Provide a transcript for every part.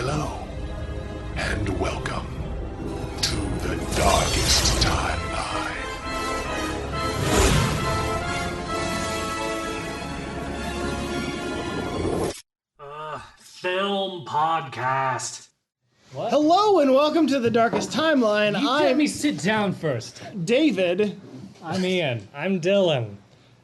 Hello, and welcome to the darkest timeline. Film podcast. What? Hello and welcome to the Darkest Timeline. You let I'm me sit down first. David, I'm Ian. I'm Dylan.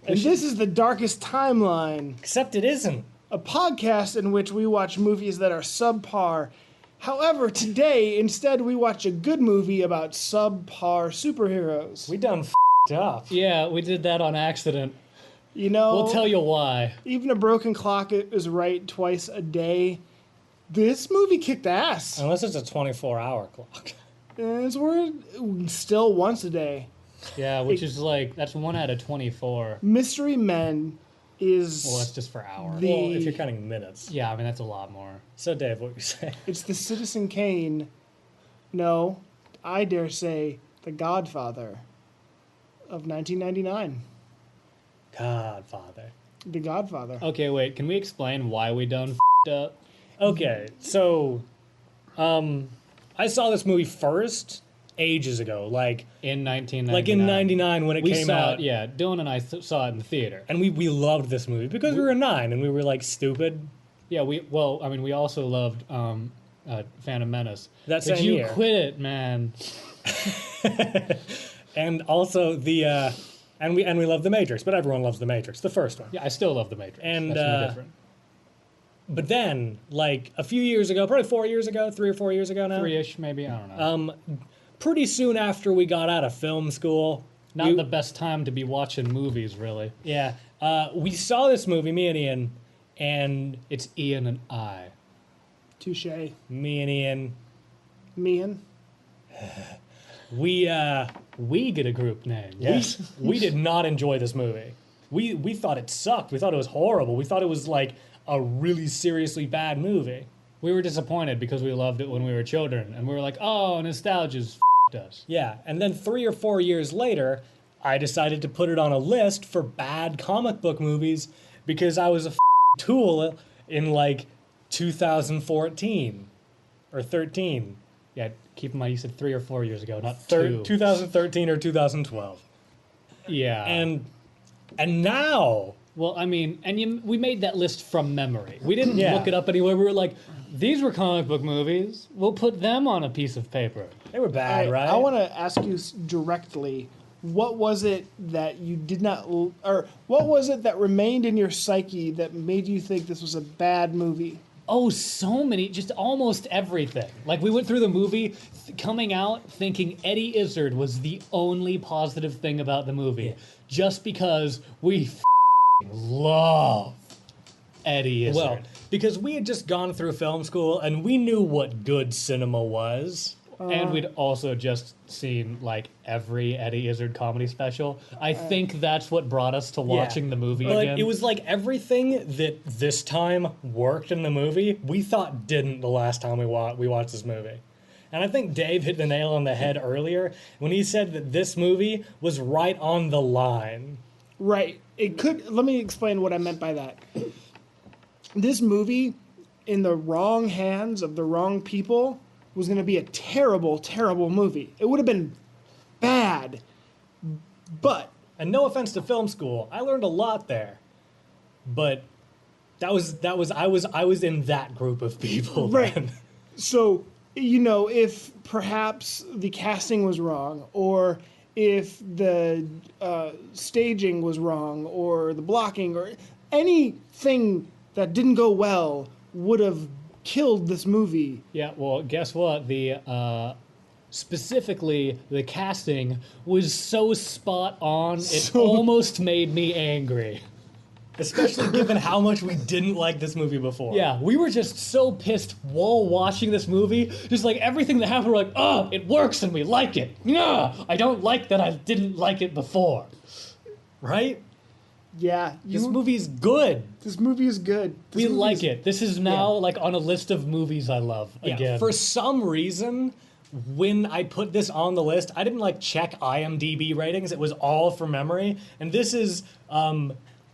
and this is the Darkest Timeline, Except it isn't. a podcast in which we watch movies that are subpar. However, today, instead, we watch a good movie about subpar superheroes. We done f***ed up. Yeah, we did that on accident. You know, We'll tell you why. even a broken clock is right twice a day. This movie kicked ass. Unless it's a 24-hour clock. And we're still once a day. Yeah, which is like, that's 1 out of 24. Mystery Men is... Well, that's just for hours. The- Well, if you're counting minutes. Yeah, I mean, that's a lot more. So, Dave, what you say? It's the Citizen Kane. No, I dare say, the Godfather of 1999. Godfather. The Godfather. Okay, wait, can we explain why we done f***ed up? Okay, so, I saw this movie first ages ago, like in 1999. Like in 99 when it came out. Yeah, Dylan and I saw it in the theater. And we loved this movie because we were 9 and we were like stupid. Yeah, we also loved Phantom Menace. That same year. But you quit it, man. And also the and we love The Matrix, but everyone loves The Matrix, the first one. Yeah, I still love The Matrix. And that's no different. But then, like a few years ago, probably 4 years ago, 3 or 4 years ago now. 3-ish, maybe, I don't know. Pretty soon after we got out of film school. Not the best time to be watching movies, really. Yeah. We saw this movie, me and Ian, and it's Ian and I. Touche. Me and Ian. Meehan. We get a group name. Yes. We did not enjoy this movie. We thought it sucked. We thought it was horrible. We thought it was like a really seriously bad movie. We were disappointed because we loved it when we were children, and we were like, oh, nostalgia's f***ed us. Yeah, and then 3 or 4 years later, I decided to put it on a list for bad comic book movies because I was a tool in like 2014 or 13. Yeah, keep in mind you said 3 or 4 years ago, not 2. 2013 or 2012. Yeah. And now... Well, I mean, we made that list from memory. We didn't look it up anywhere. We were like, these were comic book movies. We'll put them on a piece of paper. They were bad, right? I want to ask you directly, what was it that you did not, or what was it that remained in your psyche that made you think this was a bad movie? Oh, so many, just almost everything. Like, we went through the movie coming out thinking Eddie Izzard was the only positive thing about the movie. Just because we love Eddie Izzard. Well, because we had just gone through film school and we knew what good cinema was. And we'd also just seen, like, every Eddie Izzard comedy special. I think that's what brought us to watching the movie again. It was like everything that this time worked in the movie, we thought didn't the last time we watched this movie. And I think Dave hit the nail on the head earlier when he said that this movie was right on the line. Right. Let me explain what I meant by that. This movie, in the wrong hands of the wrong people, was going to be a terrible, terrible movie. It would have been bad, but... And no offense to film school, I learned a lot there. But I was in that group of people. Right. Then. So, you know, if perhaps the casting was wrong, or if the staging was wrong, or the blocking, or anything that didn't go well would have killed this movie. Yeah, well, guess what? Specifically, the casting was so spot on, it almost made me angry. Especially given how much we didn't like this movie before. Yeah, we were just so pissed while watching this movie. Just like everything that happened, we're like, oh, it works and we like it. Yeah, I don't like that I didn't like it before. Right? Yeah. This movie is good. This movie is good. We like it. This is now like on a list of movies I love again. For some reason, when I put this on the list, I didn't like check IMDb ratings. It was all from memory. And this is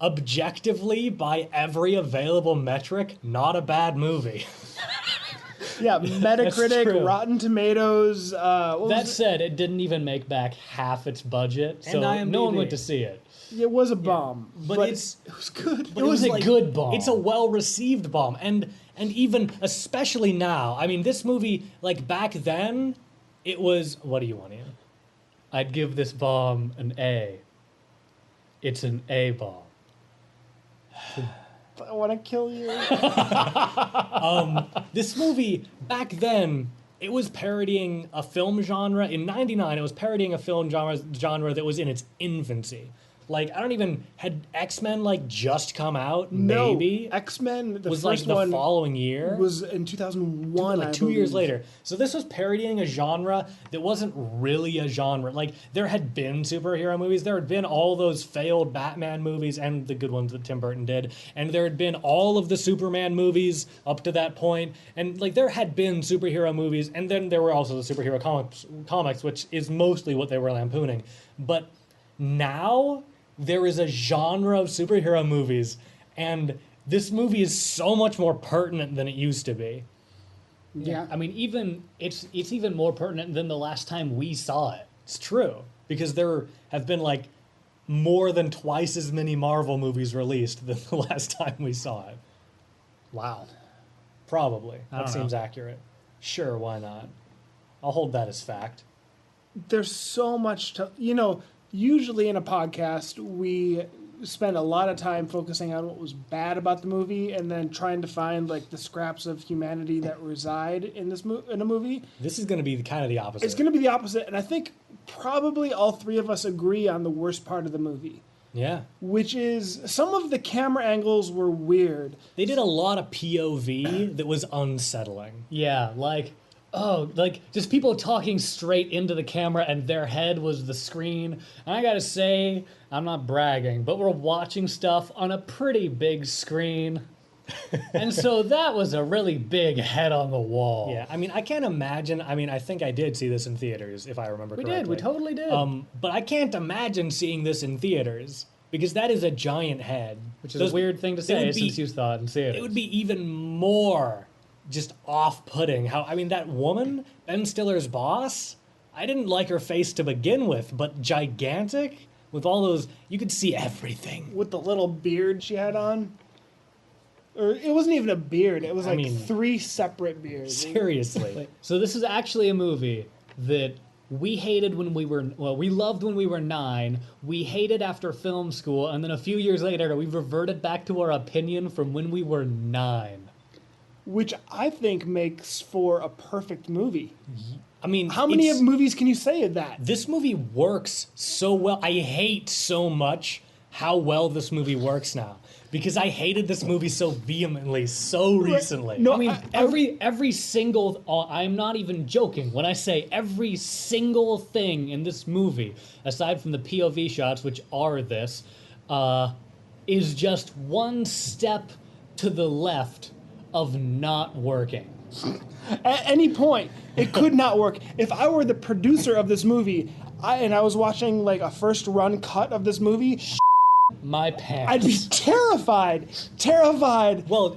objectively, by every available metric, not a bad movie. Yeah, Metacritic, true. Rotten Tomatoes. That said, it didn't even make back half its budget, so And no one IMDb. went to see it. It was a bomb, But it was good. It was a good bomb. It's a well-received bomb, and even especially now. I mean, this movie, like back then, it was. What do you want, Ian? I'd give this bomb an A. It's an A bomb. I want to kill you. This movie back then, it was parodying a film genre. In '99, it was parodying a film genre that was in its infancy. Like, I don't even, had X-Men like just come out? Maybe No, X-Men. The was first like the one following year. was in 2001. Like I 2 years believe. later. So this was parodying a genre that wasn't really a genre. Like, there had been superhero movies. There had been all those failed Batman movies and the good ones that Tim Burton did. And there had been all of the Superman movies up to that point. And, like, there had been superhero movies. And then there were also the superhero comics, which is mostly what they were lampooning. But now there is a genre of superhero movies. And this movie is so much more pertinent than it used to be. Yeah. I mean, it's even more pertinent than the last time we saw it. It's true, because there have been like more than twice as many Marvel movies released than the last time we saw it. Wow. Probably. I That don't seems know. accurate. Sure, why not? I'll hold that as fact. There's so much to, usually in a podcast, we spend a lot of time focusing on what was bad about the movie and then trying to find like the scraps of humanity that reside in in a movie. This is going to be kind of the opposite. It's going to be the opposite, and I think probably all three of us agree on the worst part of the movie, Yeah. which is some of the camera angles were weird. They did a lot of POV that was unsettling. Yeah, like just people talking straight into the camera and their head was the screen. And I gotta say, I'm not bragging, but we're watching stuff on a pretty big screen. And so that was a really big head on the wall. Yeah, I mean, I can't imagine. I mean, I think I did see this in theaters, if I remember We correctly. did, we totally did. But I can't imagine seeing this in theaters, because that is a giant head. Which is a weird thing to would say be- since you saw it in theaters. It would be even more just off-putting. That woman, Ben Stiller's boss, I didn't like her face to begin with, but gigantic, with all those, you could see everything. With the little beard she had on. Or it wasn't even a beard. It was I like mean- 3 separate beards. Seriously. So this is actually a movie that we hated when we loved when we were 9, we hated after film school, and then a few years later we reverted back to our opinion from when we were 9. Which I think makes for a perfect movie. I mean, How many it's- movies can you say of that? This movie works so well. I hate so much how well this movie works now, because I hated this movie so vehemently so recently. No, I mean, every single, I'm not even joking when I say every single thing in this movie, aside from the POV shots, which are this, is just one step to the left of not working. At any point, it could not work. If I were the producer of this movie, and I was watching like a first run cut of this movie, My pants. I'd be terrified. Terrified. Well,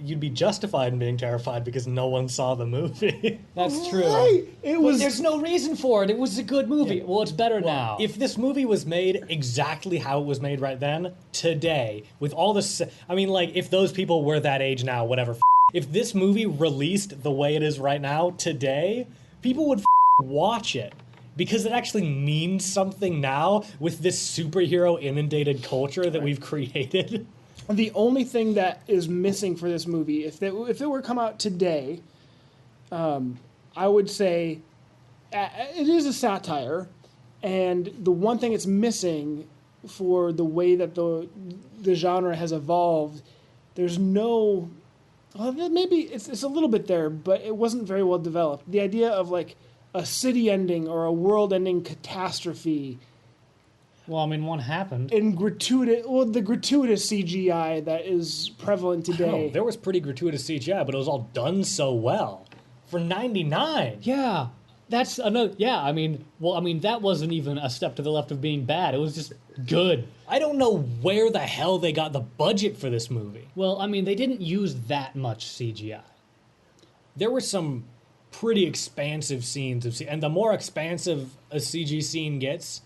you'd be justified in being terrified because no one saw the movie. That's true. Right. It But was. there's no reason for it. It was a good movie. Well, it's better now. If this movie was made exactly how it was made right then, today, with all this, I mean, like, if those people were that age now, whatever, if this movie released the way it is right now, today, people would watch it. Because it actually means something now with this superhero inundated culture that we've created. The only thing that is missing for this movie, if it were to come out today, I would say it is a satire, and the one thing it's missing for the way that the genre has evolved, there's no. Well, maybe it's a little bit there, but it wasn't very well developed. The idea of like a city-ending or a world-ending catastrophe. Well, I mean, one happened. The gratuitous CGI that is prevalent today. Oh, there was pretty gratuitous CGI, but it was all done so well. For 99. Yeah, that's another. Yeah, I mean, that wasn't even a step to the left of being bad. It was just good. I don't know where the hell they got the budget for this movie. Well, I mean, they didn't use that much CGI. there were some pretty expansive scenes of and the more expansive a CG scene gets,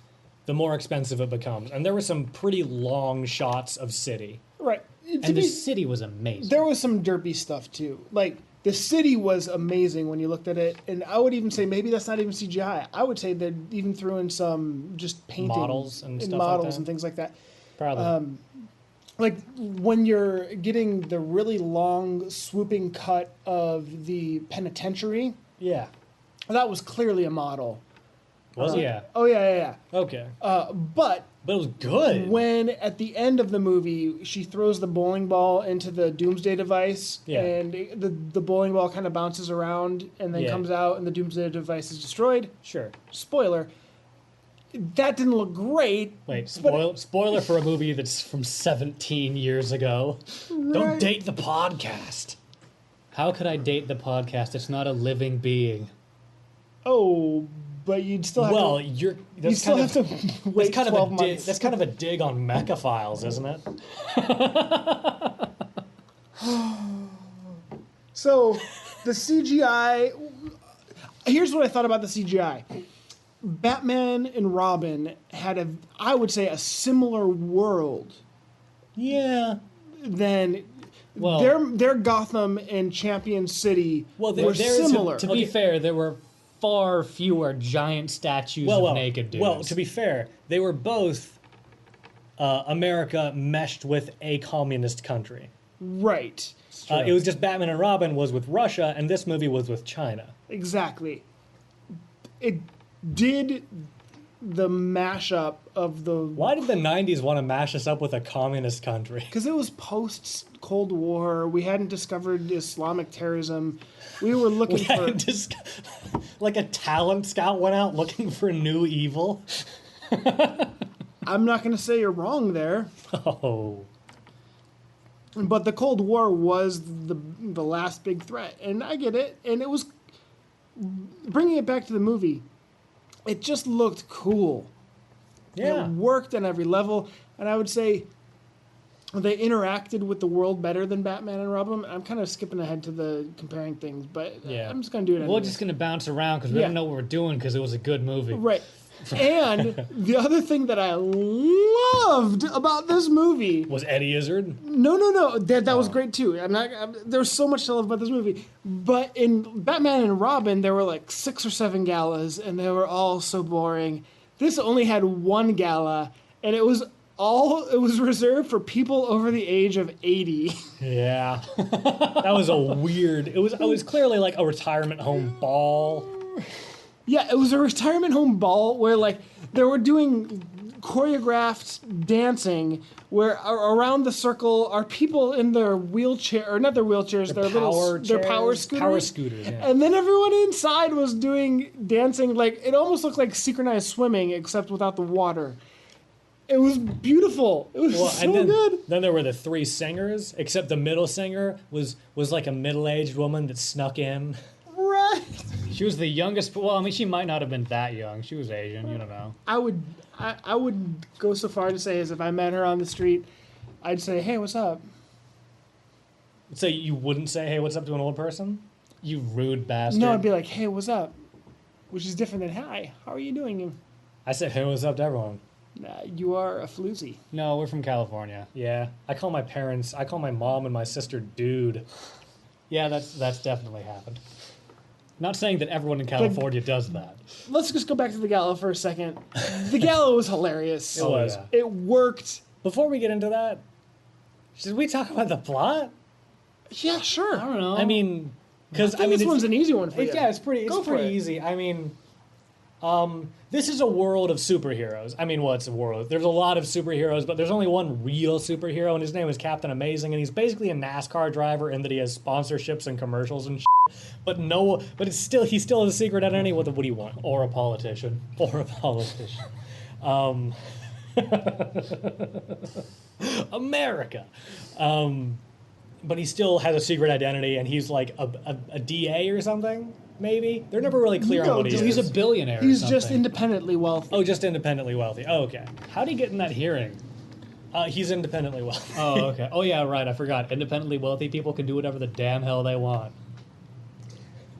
the more expensive it becomes. And there were some pretty long shots of city. Right. And the city was amazing. There was some derpy stuff too. Like the city was amazing when you looked at it, and I would even say maybe that's not even CGI. I would say they even threw in some just painting Models and stuff models like that. and things like that. Probably. Like when you're getting the really long swooping cut of the penitentiary, yeah. that was clearly a model. Was it? Yeah. Oh yeah. Okay. But But it was good. when at the end of the movie she throws the bowling ball into the doomsday device, Yeah. and the bowling ball kind of bounces around and then Yeah. comes out and the doomsday device is destroyed. Sure. Spoiler. That didn't look great. Wait, but- spoiler for a movie that's from 17 years ago. Don't Right. date the podcast. How could I date the podcast? It's not a living being. Oh, but you'd still have Well, to. you're. You That's still kind have of, to wait that's kind 12 of a dig, months. that's kind of a dig on Mechaphiles, isn't it? So, the CGI. Here's what I thought about the CGI. Batman and Robin had I would say, a similar world Yeah. than Well- their Gotham and Champion City Well, were similar. To be fair, there were far fewer giant statues of naked dudes. Well, to be fair, they were both America meshed with a communist country. Right. It was just Batman and Robin was with Russia, and this movie was with China. Exactly. It did the mashup of the. Why did the 90s want to mash us up with a communist country? Because it was post Cold War. We hadn't discovered Islamic terrorism. We were looking for. Just, like a talent scout went out looking for new evil. I'm not going to say you're wrong there, Oh. but the Cold War was the last big threat, and I get it. And it was bringing it back to the movie. It just looked cool. Yeah. It worked on every level, and I would say they interacted with the world better than Batman and Robin. I'm kind of skipping ahead to the comparing things, but Yeah. I'm just going to do it anyway. we're just going to bounce around because we Yeah. don't know what we're doing because it was a good movie. Right. And the other thing that I loved about this movie, Was Eddie Izzard? no, that was great too. There's so much to love about this movie. But in Batman and Robin, there were like 6 or 7 galas, and they were all so boring. This only had one gala, and it was reserved for people over the age of 80. Yeah. That was a weird. It was clearly like a retirement home ball. Yeah, it was a retirement home ball where like they were doing choreographed dancing where around the circle are people in their wheelchair, or not their wheelchairs, their power power chairs? scooters. Power scooters, yeah. And then everyone inside was doing dancing like it almost looked like synchronized swimming except without the water. It was beautiful. It was so and good. then there were the 3 singers, except the middle singer was like a middle-aged woman that snuck in. Right. She was the youngest. Well, I mean, she might not have been that young. She was Asian. You don't know. I would go so far to say as if I met her on the street, I'd say, "Hey, what's up?" So you wouldn't say, "Hey, what's up" to an old person? You rude bastard. No, I'd be like, "Hey, what's up?" Which is different than "Hi, how are you doing?" I said, "Hey, what's up" to everyone. You are a floozy. No, we're from California. Yeah, I call my mom and my sister dude. Yeah, that's definitely happened. Not saying that everyone in California does that. Let's just go back to the gala for a second. The gala was hilarious. It was. yeah. It worked. Before we get into that, should we talk about the plot? Yeah, sure. I don't know. I mean, because I think this one's an easy one for you. yeah, it's pretty Go for it. easy. I mean, this is a world of superheroes. I mean, well, it's a world. There's a lot of superheroes, but there's only one real superhero, and his name is Captain Amazing, and he's basically a NASCAR driver in that he has sponsorships and commercials and shit. But he's still a secret identity. What do you want? or a politician. Or a politician. America. But he still has a secret identity, and he's like a DA or something, maybe? They're never really clear No, on what he just- is. He's a billionaire. He's or just something. independently wealthy. Oh, just independently wealthy. Oh, okay. How'd he get in that hearing? He's independently wealthy. Oh, okay. Oh, yeah, right. I forgot. Independently wealthy people can do whatever the damn hell they want.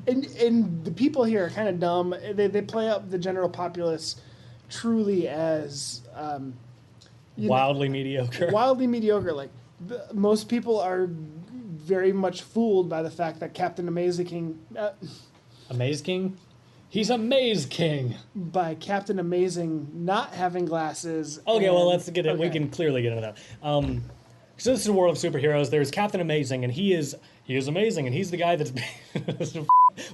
And the people here are kind of dumb. They play up the general populace truly as Wildly mediocre. wildly mediocre. Like most people are very much fooled by the fact that Captain Amazing, Amaze King? He's a Maze King. by Captain Amazing not having glasses. Okay, well, and- let's get it. We okay. can clearly get into that. So this is a world of superheroes. There's Captain Amazing, and he is amazing, and he's the guy that's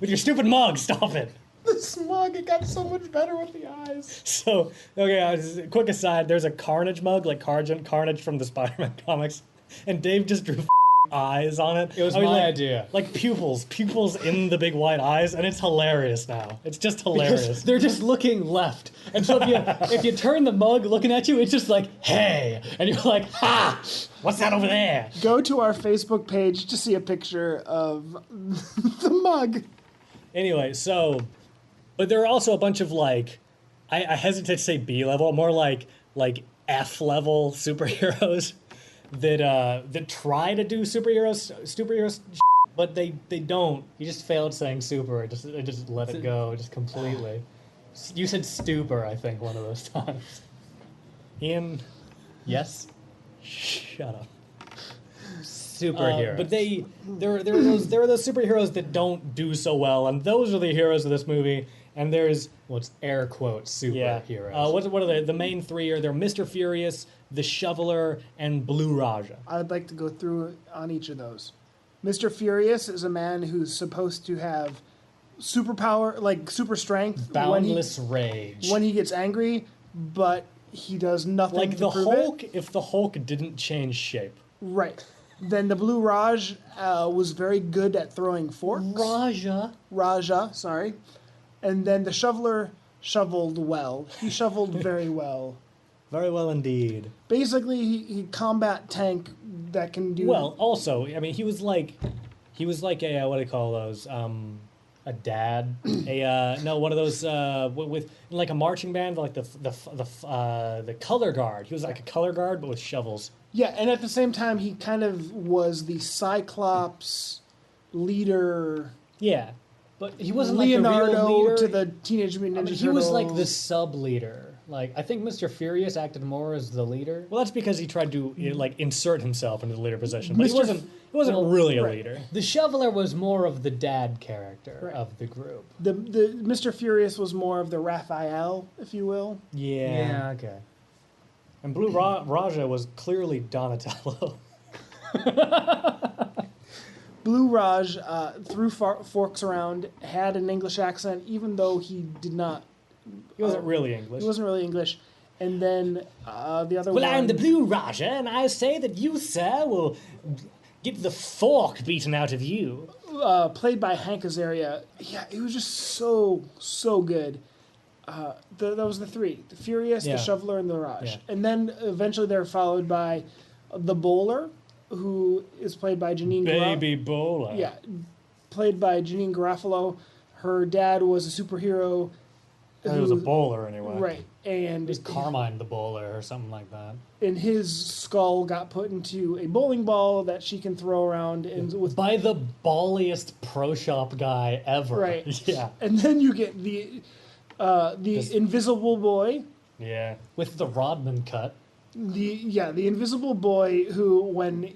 with your stupid mug. Stop it. The smug, it got so much better with the eyes. So okay, quick aside. There's a Carnage mug, like Carnage from the Spider-Man comics, and Dave just drew eyes on it. It was my like, idea. Like pupils in the big white eyes, and it's hilarious now. It's just hilarious. Because they're just looking left. And so if you turn the mug looking at you, it's just like, hey. And you're like, ha! What's that over there? Go to our Facebook page to see a picture of the mug. Anyway, so, but there are also a bunch of like, I hesitate to say B level, more like F level superheroes that try to do superheroes, but they don't. You just failed saying super. Just let it go, just completely. You said stupor, I think, one of those times. Ian, Yes? shut up. Superhero. But there are those superheroes that don't do so well, and those are the heroes of this movie. And there's Well, it's air quotes yeah, superheroes. what are the main three? Are there Mr. Furious, the Shoveler, and Blue Raja? I'd like to go through on each of those. Mr. Furious is a man who's supposed to have superpower, like super strength, Boundless rage. when he gets angry, but he does nothing Like to the prove Hulk, it. if the Hulk didn't change shape. Right. Then the Blue Raj was very good at throwing forks. Raja, sorry. And then the Shoveler shoveled well. He shoveled very well. Very well indeed. Basically, he combat tank that can do. Well, also, I mean, he was like a what do you call those? A dad, one of those with like a marching band, like the color guard. He was like a color guard, but with shovels. Yeah, and at the same time, he kind of was the Cyclops leader. Yeah, But he wasn't Leonardo like the real leader. to the Teenage Mutant Ninja He was like the Turtles. sub-leader. Like, I think Mr. Furious acted more as the leader. well, that's because he tried to like insert himself into the leader position, but he Mr. wasn't really a right. leader. The Shoveler was more of the dad character of the group. The Mr. Furious was more of the Raphael, if you will. Yeah. okay. And Blue Raja was clearly Donatello. Blue Raj threw forks around, had an English accent, even though he did not. He wasn't really English. He wasn't really English. And then the other Well, one. I'm the Blue Raja, and I say that you, sir, will get the fork beaten out of you. Played by Hank Azaria. Yeah, it was just so good. That was the three: the Furious, Yeah. the Shoveler, and the Raj. Yeah. And then eventually they're followed by the Bowler, who is played by Janine. Baby Bowler. Yeah, played by Janine Garofalo. Her dad was a superhero. He was a who- bowler anyway. Right, and It was Carmine the Bowler or something like that. and his skull got put into a bowling ball that she can throw around, and with By the balliest pro shop guy ever. right. Yeah. And then you get the Invisible Boy. Yeah. With the Rodman cut. The Invisible Boy who when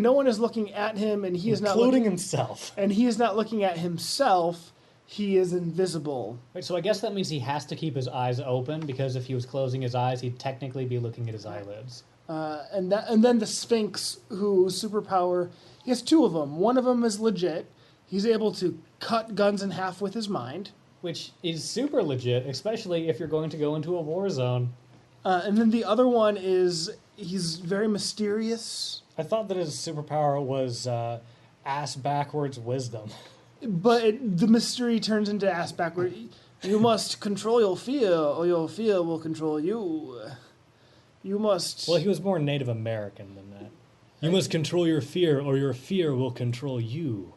no one is looking at him and he is not Including looking, himself. and he is not looking at himself, he is invisible. Wait, so I guess that means he has to keep his eyes open, because if he was closing his eyes, he'd technically be looking at his eyelids. And then the Sphinx, whose superpower, he has two of them. One of them is legit. He's able to cut guns in half with his mind. Which is super legit, especially if you're going to go into a war zone. And then the other one is he's very mysterious, I thought that his superpower was ass backwards wisdom. but the mystery turns into ass backward. You must control your fear, or your fear will control you. You must. Well, he was more Native American than that. You must control your fear, or your fear will control you.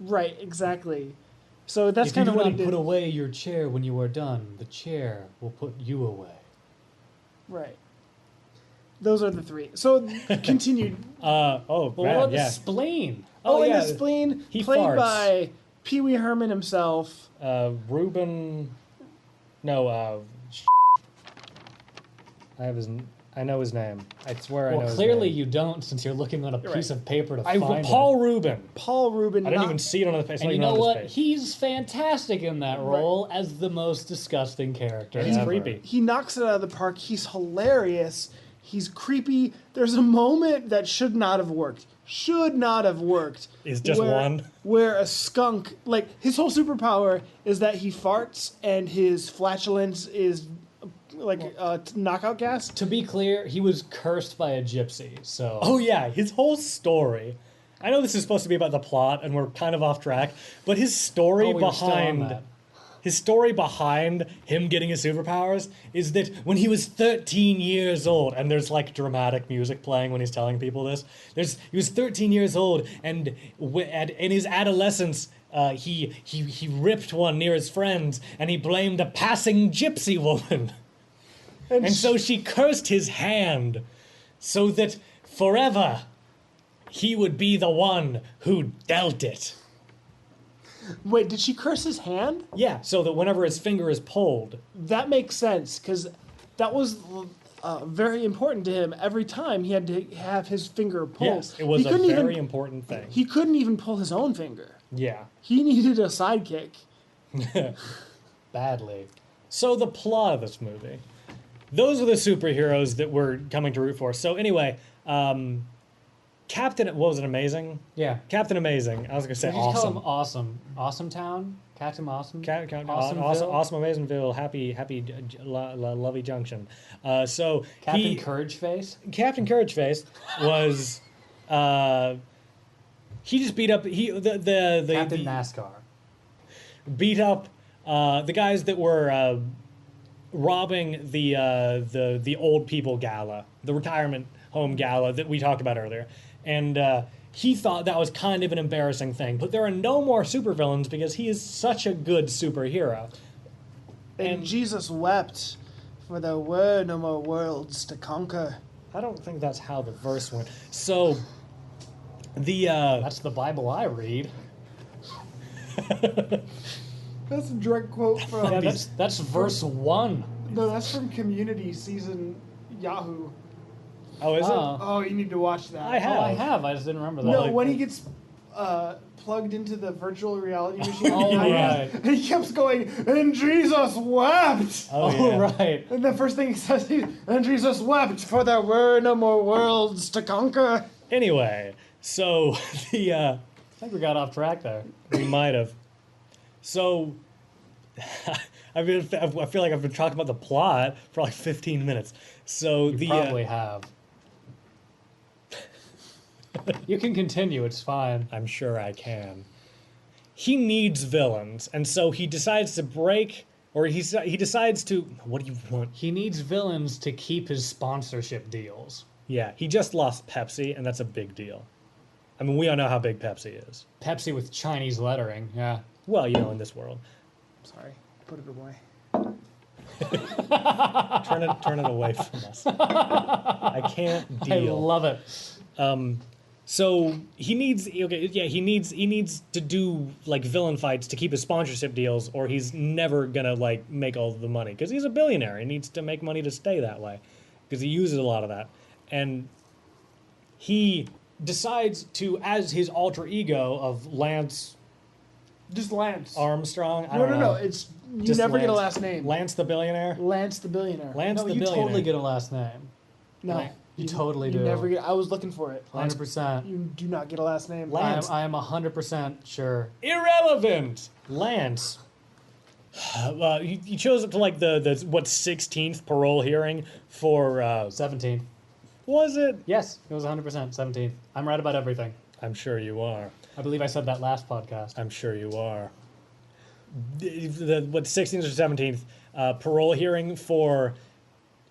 Right, exactly. So that's If you kind do of what he not did. put away your chair when you are done, the chair will put you away. Right. Those are the three. So continued. Oh, But man, what about yeah. the spleen? Oh, and yeah. the spleen He played farts. by Pee Wee Herman himself. Ruben. No. I know his name. I swear I know Well, his clearly name. you don't, since you're looking on a piece right. of paper to find it. Paul Rubin. Paul Rubin. I didn't even see it on the face. And you know what? He's fantastic in that role as the most disgusting character. He's ever. creepy. He knocks it out of the park. He's hilarious. He's creepy. There's a moment that should not have worked. Is just one? Where a skunk, like, his whole superpower is that he farts and his flatulence is like knockout gas. To be clear, he was cursed by a gypsy, so... Oh yeah, his whole story. I know this is supposed to be about the plot, and we're kind of off track, but his story Oh, we were still on behind that. his story behind him getting his superpowers is that when he was 13 years old, and there's like dramatic music playing when he's telling people this. He was 13 years old, and in his adolescence, he ripped one near his friends, and he blamed a passing gypsy woman. And so she cursed his hand so that forever he would be the one who dealt it. Wait, did she curse his hand? Yeah, so that whenever his finger is pulled. That makes sense, because that was very important to him. Every time he had to have his finger pulled. Yes, it was a very important thing. He couldn't even pull his own finger. Yeah. He needed a sidekick. Badly. So the plot of this movie. Those are the superheroes that we're coming to root for. So anyway, Captain, what was it, Amazing? Yeah. Captain Amazing. I was going to say Did you just call him awesome. Awesome? Awesome Town? Captain Awesome? Awesome Amazingville, happy lovey junction. So Captain Courage Face? Captain Courage Face was he just beat up Captain NASCAR. beat up the guys that were robbing the old people gala, the retirement home gala that we talked about earlier, and he thought that was kind of an embarrassing thing. But there are no more supervillains because he is such a good superhero. And Jesus wept, for there were no more worlds to conquer. I don't think that's how the verse went. So the That's the Bible I read. That's a direct quote from... Yeah, that's verse 1. No, that's from Community season Yahoo. oh, is it? Oh, you need to watch that. I have. Oh, I have. I just didn't remember that. No, when he gets plugged into the virtual reality machine, Oh, right. and he keeps going, and Jesus wept. Oh, Oh, yeah. right. And the first thing he says is, and Jesus wept, for there were no more worlds to conquer. Anyway, so the I think we got off track there. we might have. So I feel like I've been talking about the plot for like 15 minutes. So You probably have. You can continue. It's fine. I'm sure I can. He needs villains, and so he decides to break, or he decides to. What do you want? He needs villains to keep his sponsorship deals. Yeah, he just lost Pepsi, and that's a big deal. I mean, we all know how big Pepsi is. Pepsi with Chinese lettering. Yeah. Well, you know, in this world. Sorry, put it away. Turn it away from us. I can't deal. I love it. So he needs he needs to do like villain fights to keep his sponsorship deals, or he's never gonna like make all the money because he's a billionaire. He needs to make money to stay that way because he uses a lot of that, and he decides to, as his alter ego of Lance Just Lance. Armstrong. I No, don't no, know. no. It's you Just never get a Lance. last name. Lance the billionaire. Lance the billionaire. Lance No, the you billionaire. totally get a last name. No, You totally you do. never get. I was looking for it. 100%. You do not get a last name. Lance. I am 100% sure. Irrelevant. Lance. You chose it to like the 16th parole hearing for 17th. was it? Yes, it was 100% 17th. I'm right about everything. I'm sure you are. I believe I said that last podcast. I'm sure you are. What 16th or 17th parole hearing for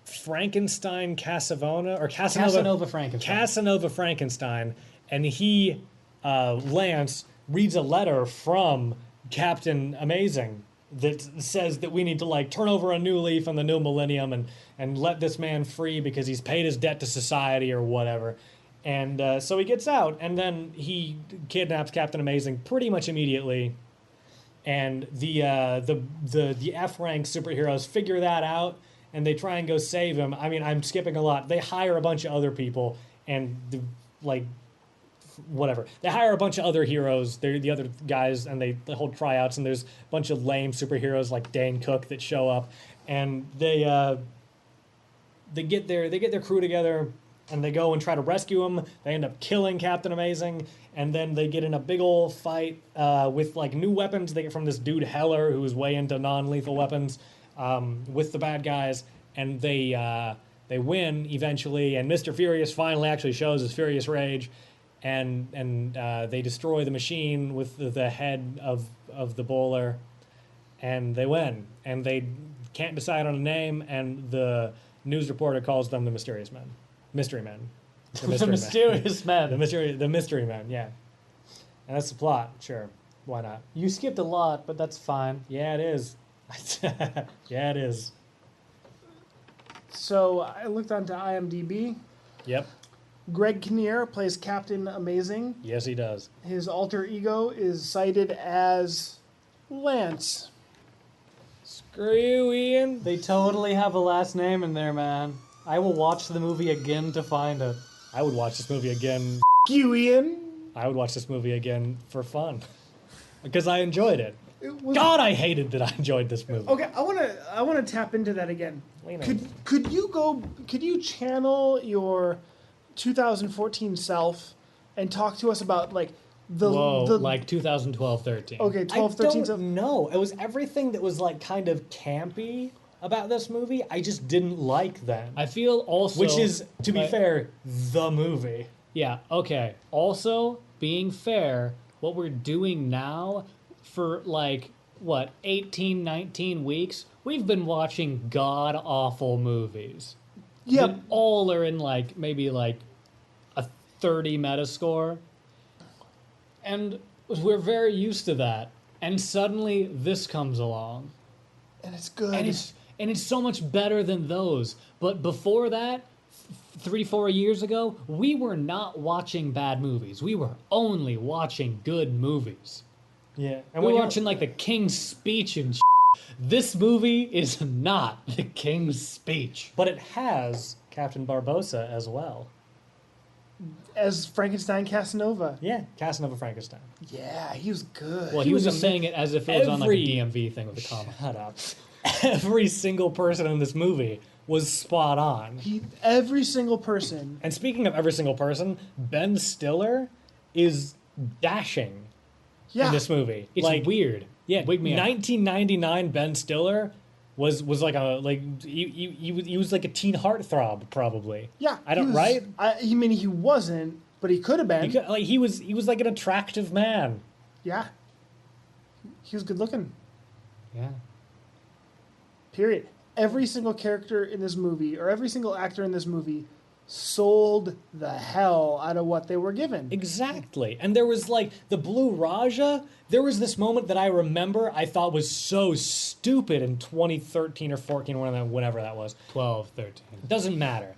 Frankenstein Casanova or Casanova Frankenstein. Casanova Frankenstein, and he Lance reads a letter from Captain Amazing that says that we need to like turn over a new leaf on the new millennium and let this man free because he's paid his debt to society or whatever. And so he gets out, and then he kidnaps Captain Amazing pretty much immediately. and the F-rank superheroes figure that out, and they try and go save him. I mean, I'm skipping a lot. They hire a bunch of other people, and whatever. They hire a bunch of other heroes. They're the other guys, and they hold tryouts, and there's a bunch of lame superheroes like Dane Cook that show up, and they get their crew together, and they go and try to rescue him. They end up killing Captain Amazing, and then they get in a big old fight with like new weapons they get from this dude Heller, who is way into non-lethal weapons, with the bad guys, and they win eventually. And Mr. Furious finally actually shows his furious rage, and they destroy the machine with the head of the bowler, and they win. And they can't decide on a name, and the news reporter calls them the Mysterious Men. Mystery Men. The Mysterious Men. The Mystery Men, yeah. And that's the plot, sure. Why not? You skipped a lot, but that's fine. Yeah, it is. Yeah, it is. So I looked onto IMDb. Yep. Greg Kinnear plays Captain Amazing. Yes, he does. His alter ego is cited as Lance. Screw you, Ian. They totally have a last name in there, man. I will watch the movie again to find it. I would watch this movie again. You, Ian. I would watch this movie again for fun. Because I enjoyed it. God, I hated that I enjoyed this movie. Okay, I wanna tap into that again. Lean in. Could you channel your 2014 self and talk to us about like the like 2012, 13. Okay, 12, 13. I don't know. It was everything that was like kind of campy about this movie. I just didn't like them. I feel also... Which is, to be fair, the movie. Yeah, okay. Also, being fair, what we're doing now for like, 18, 19 weeks, we've been watching god-awful movies. Yeah. That all are in like, maybe like a 30 Metascore. And we're very used to that. And suddenly this comes along. And it's good. And it's so much better than those. But before that, 3-4 years ago, we were not watching bad movies. We were only watching good movies. Yeah. And we're watching like the King's Speech and shit. This movie is not the King's Speech. But it has Captain Barbossa as well. As Frankenstein Casanova. Yeah, Casanova Frankenstein. Yeah, he was good. Well, he was just saying it as if it was on like a DMV thing with a comma. Shut up. Every single person in this movie was spot on. Every single person. And speaking of every single person, Ben Stiller is dashing in this movie. It's like weird. Yeah, Wake me up. 1999 Ben Stiller was like he was like a teen heartthrob probably. Yeah, right? I mean, he wasn't, but he could have been. He was like an attractive man. Yeah, he was good looking. Yeah. Period. Every single character in this movie, or every single actor in this movie, sold the hell out of what they were given. Exactly. And there was like the Blue Raja. There was this moment that I remember I thought was so stupid in 2013 or 14, whenever that was. 12, 13. Doesn't matter.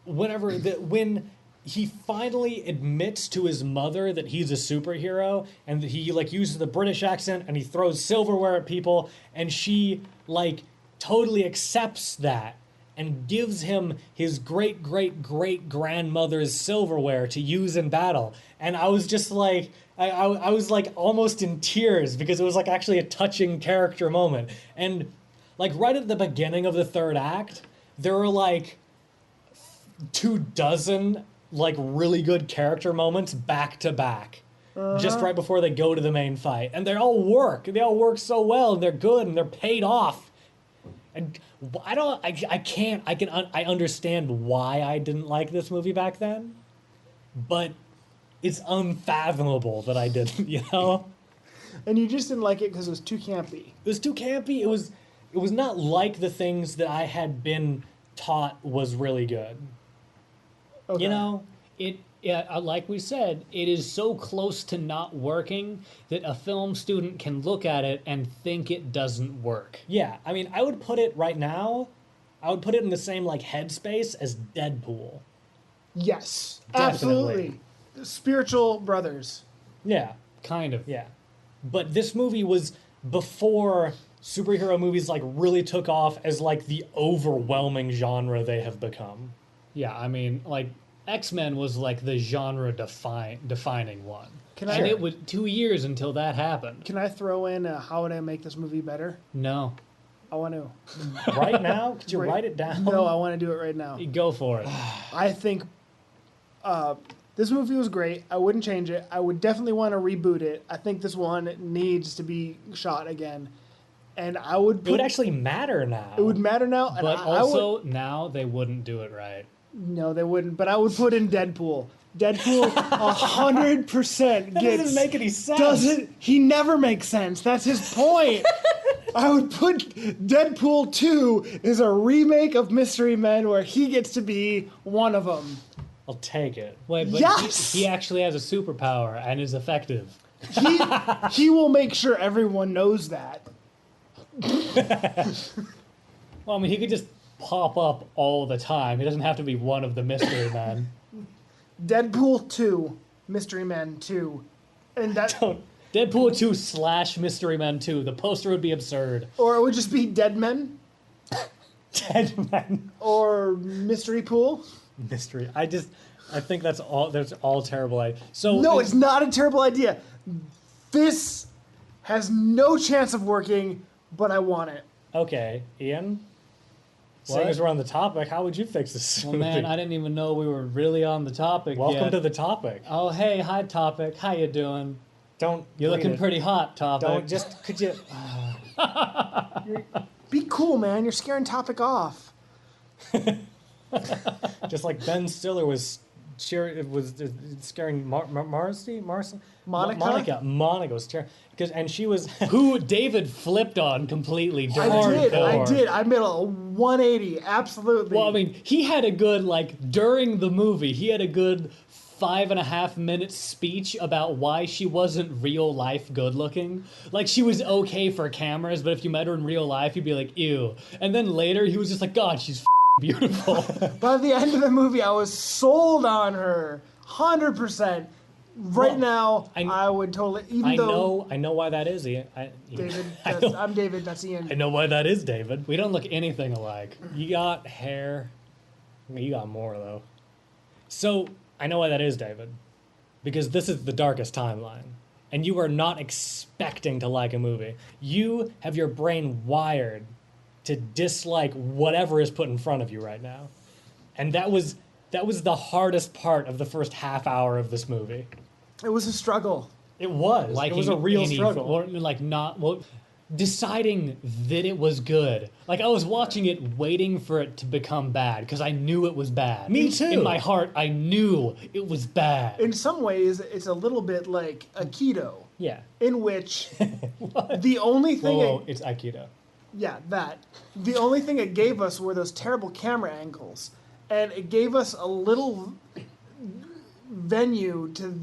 When he finally admits to his mother that he's a superhero, and that he like uses the British accent and he throws silverware at people, and she like totally accepts that and gives him his great-great-great-grandmother's silverware to use in battle. And I was just like, I was like almost in tears because it was like actually a touching character moment. And like right at the beginning of the third act, there were like 24 like really good character moments back to back. Just right before they go to the main fight. And they all work so well, and they're good, and they're paid off. And I understand why I didn't like this movie back then, but it's unfathomable that I didn't, you know? And you just didn't like it because it was too campy. It was too campy. It was not like the things that I had been taught was really good. Okay. You know? Like we said, it is so close to not working that a film student can look at it and think it doesn't work. Yeah, I mean, I would put it right now, in the same like headspace as Deadpool. Yes, Definitely. absolutely. Spiritual brothers. Yeah, Kind of. yeah. But this movie was before superhero movies like really took off as like the overwhelming genre they have become. Yeah, I mean, like, X-Men was like the genre defining one. And it was 2 years until that happened. Can I throw in how would I make this movie better? No. I want to. Right now? Could you write it down? No, I want to do it right now. Go for it. I think this movie was great. I wouldn't change it. I would definitely want to reboot it. I think this one needs to be shot again. And I would It would actually matter now. It would matter now. And But I also, now they wouldn't do it right. No, they wouldn't. But I would put in Deadpool. Deadpool 100% That doesn't make any sense. He never makes sense. That's his point. I would put Deadpool 2 is a remake of Mystery Men where he gets to be one of them. I'll take it. Wait, but Yes! he actually has a superpower and is effective. He will make sure everyone knows that. Well, I mean, he could just pop up all the time. He doesn't have to be one of the Mystery Men. Deadpool 2, Mystery Men 2. And that Deadpool 2 / Mystery Men 2. The poster would be absurd. or it would just be Dead Men Dead Man. or Mystery Pool. Mystery. I think that's all terrible. So No, it's not a terrible idea. This has no chance of working, but I want it. Okay, Ian? Seeing as we're on the topic, how would you fix this? Well, man, I didn't even know we were really on the topic Welcome yet. to the topic. Oh, hey, hi, topic. How you doing? Don't. You're read looking it. pretty hot, topic. Don't just. Could you? Be cool, man. You're scaring Topic off. Just like Ben Stiller was scaring Monica was scaring and she was Who David flipped on completely during I did. I made a 180. Absolutely. Well, I mean, he had a good, like, during the movie, he had a good 5.5 minute speech about why she wasn't real life good looking. Like, she was okay for cameras, but if you met her in real life, you'd be like, ew. And then later, he was just like, God, she's beautiful. By the end of the movie, I was sold on her. 100%. Right now, I would totally. I know why that is, Ian. David, I'm David. That's Ian. I know why that is, David. We don't look anything alike. You got hair. I mean, you got more though. So I know why that is, David, because this is the darkest timeline, and you are not expecting to like a movie. You have your brain wired to dislike whatever is put in front of you right now, and that was the hardest part of the first half hour of this movie. It was a struggle. It was. It was a real struggle. Or, like, deciding that it was good. Like, I was watching it waiting for it to become bad because I knew it was bad. Me too. In my heart, I knew it was bad. In some ways, it's a little bit like Aikido. Yeah. In which the only thing... Whoa, it's Aikido. Yeah, that. The only thing it gave us were those terrible camera angles. And it gave us a little venue to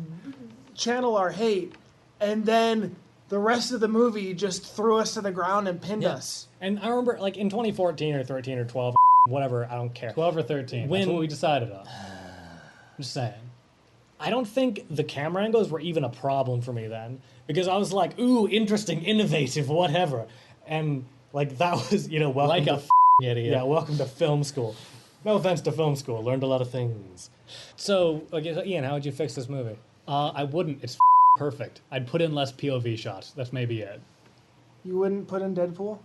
channel our hate. And then the rest of the movie just threw us to the ground and pinned us. And I remember, like, in 2014 or 13 or 12, whatever, I don't care. 12 or 13. That's what we decided on. I'm just saying. I don't think the camera angles were even a problem for me then. Because I was like, ooh, interesting, innovative, whatever. And, like, that was, welcome Like to... a idiot. Yeah, welcome to film school. No offense to film school. Learned a lot of things. So, Ian, how would you fix this movie? I wouldn't. It's perfect. I'd put in less POV shots. That's maybe it. You wouldn't put in Deadpool?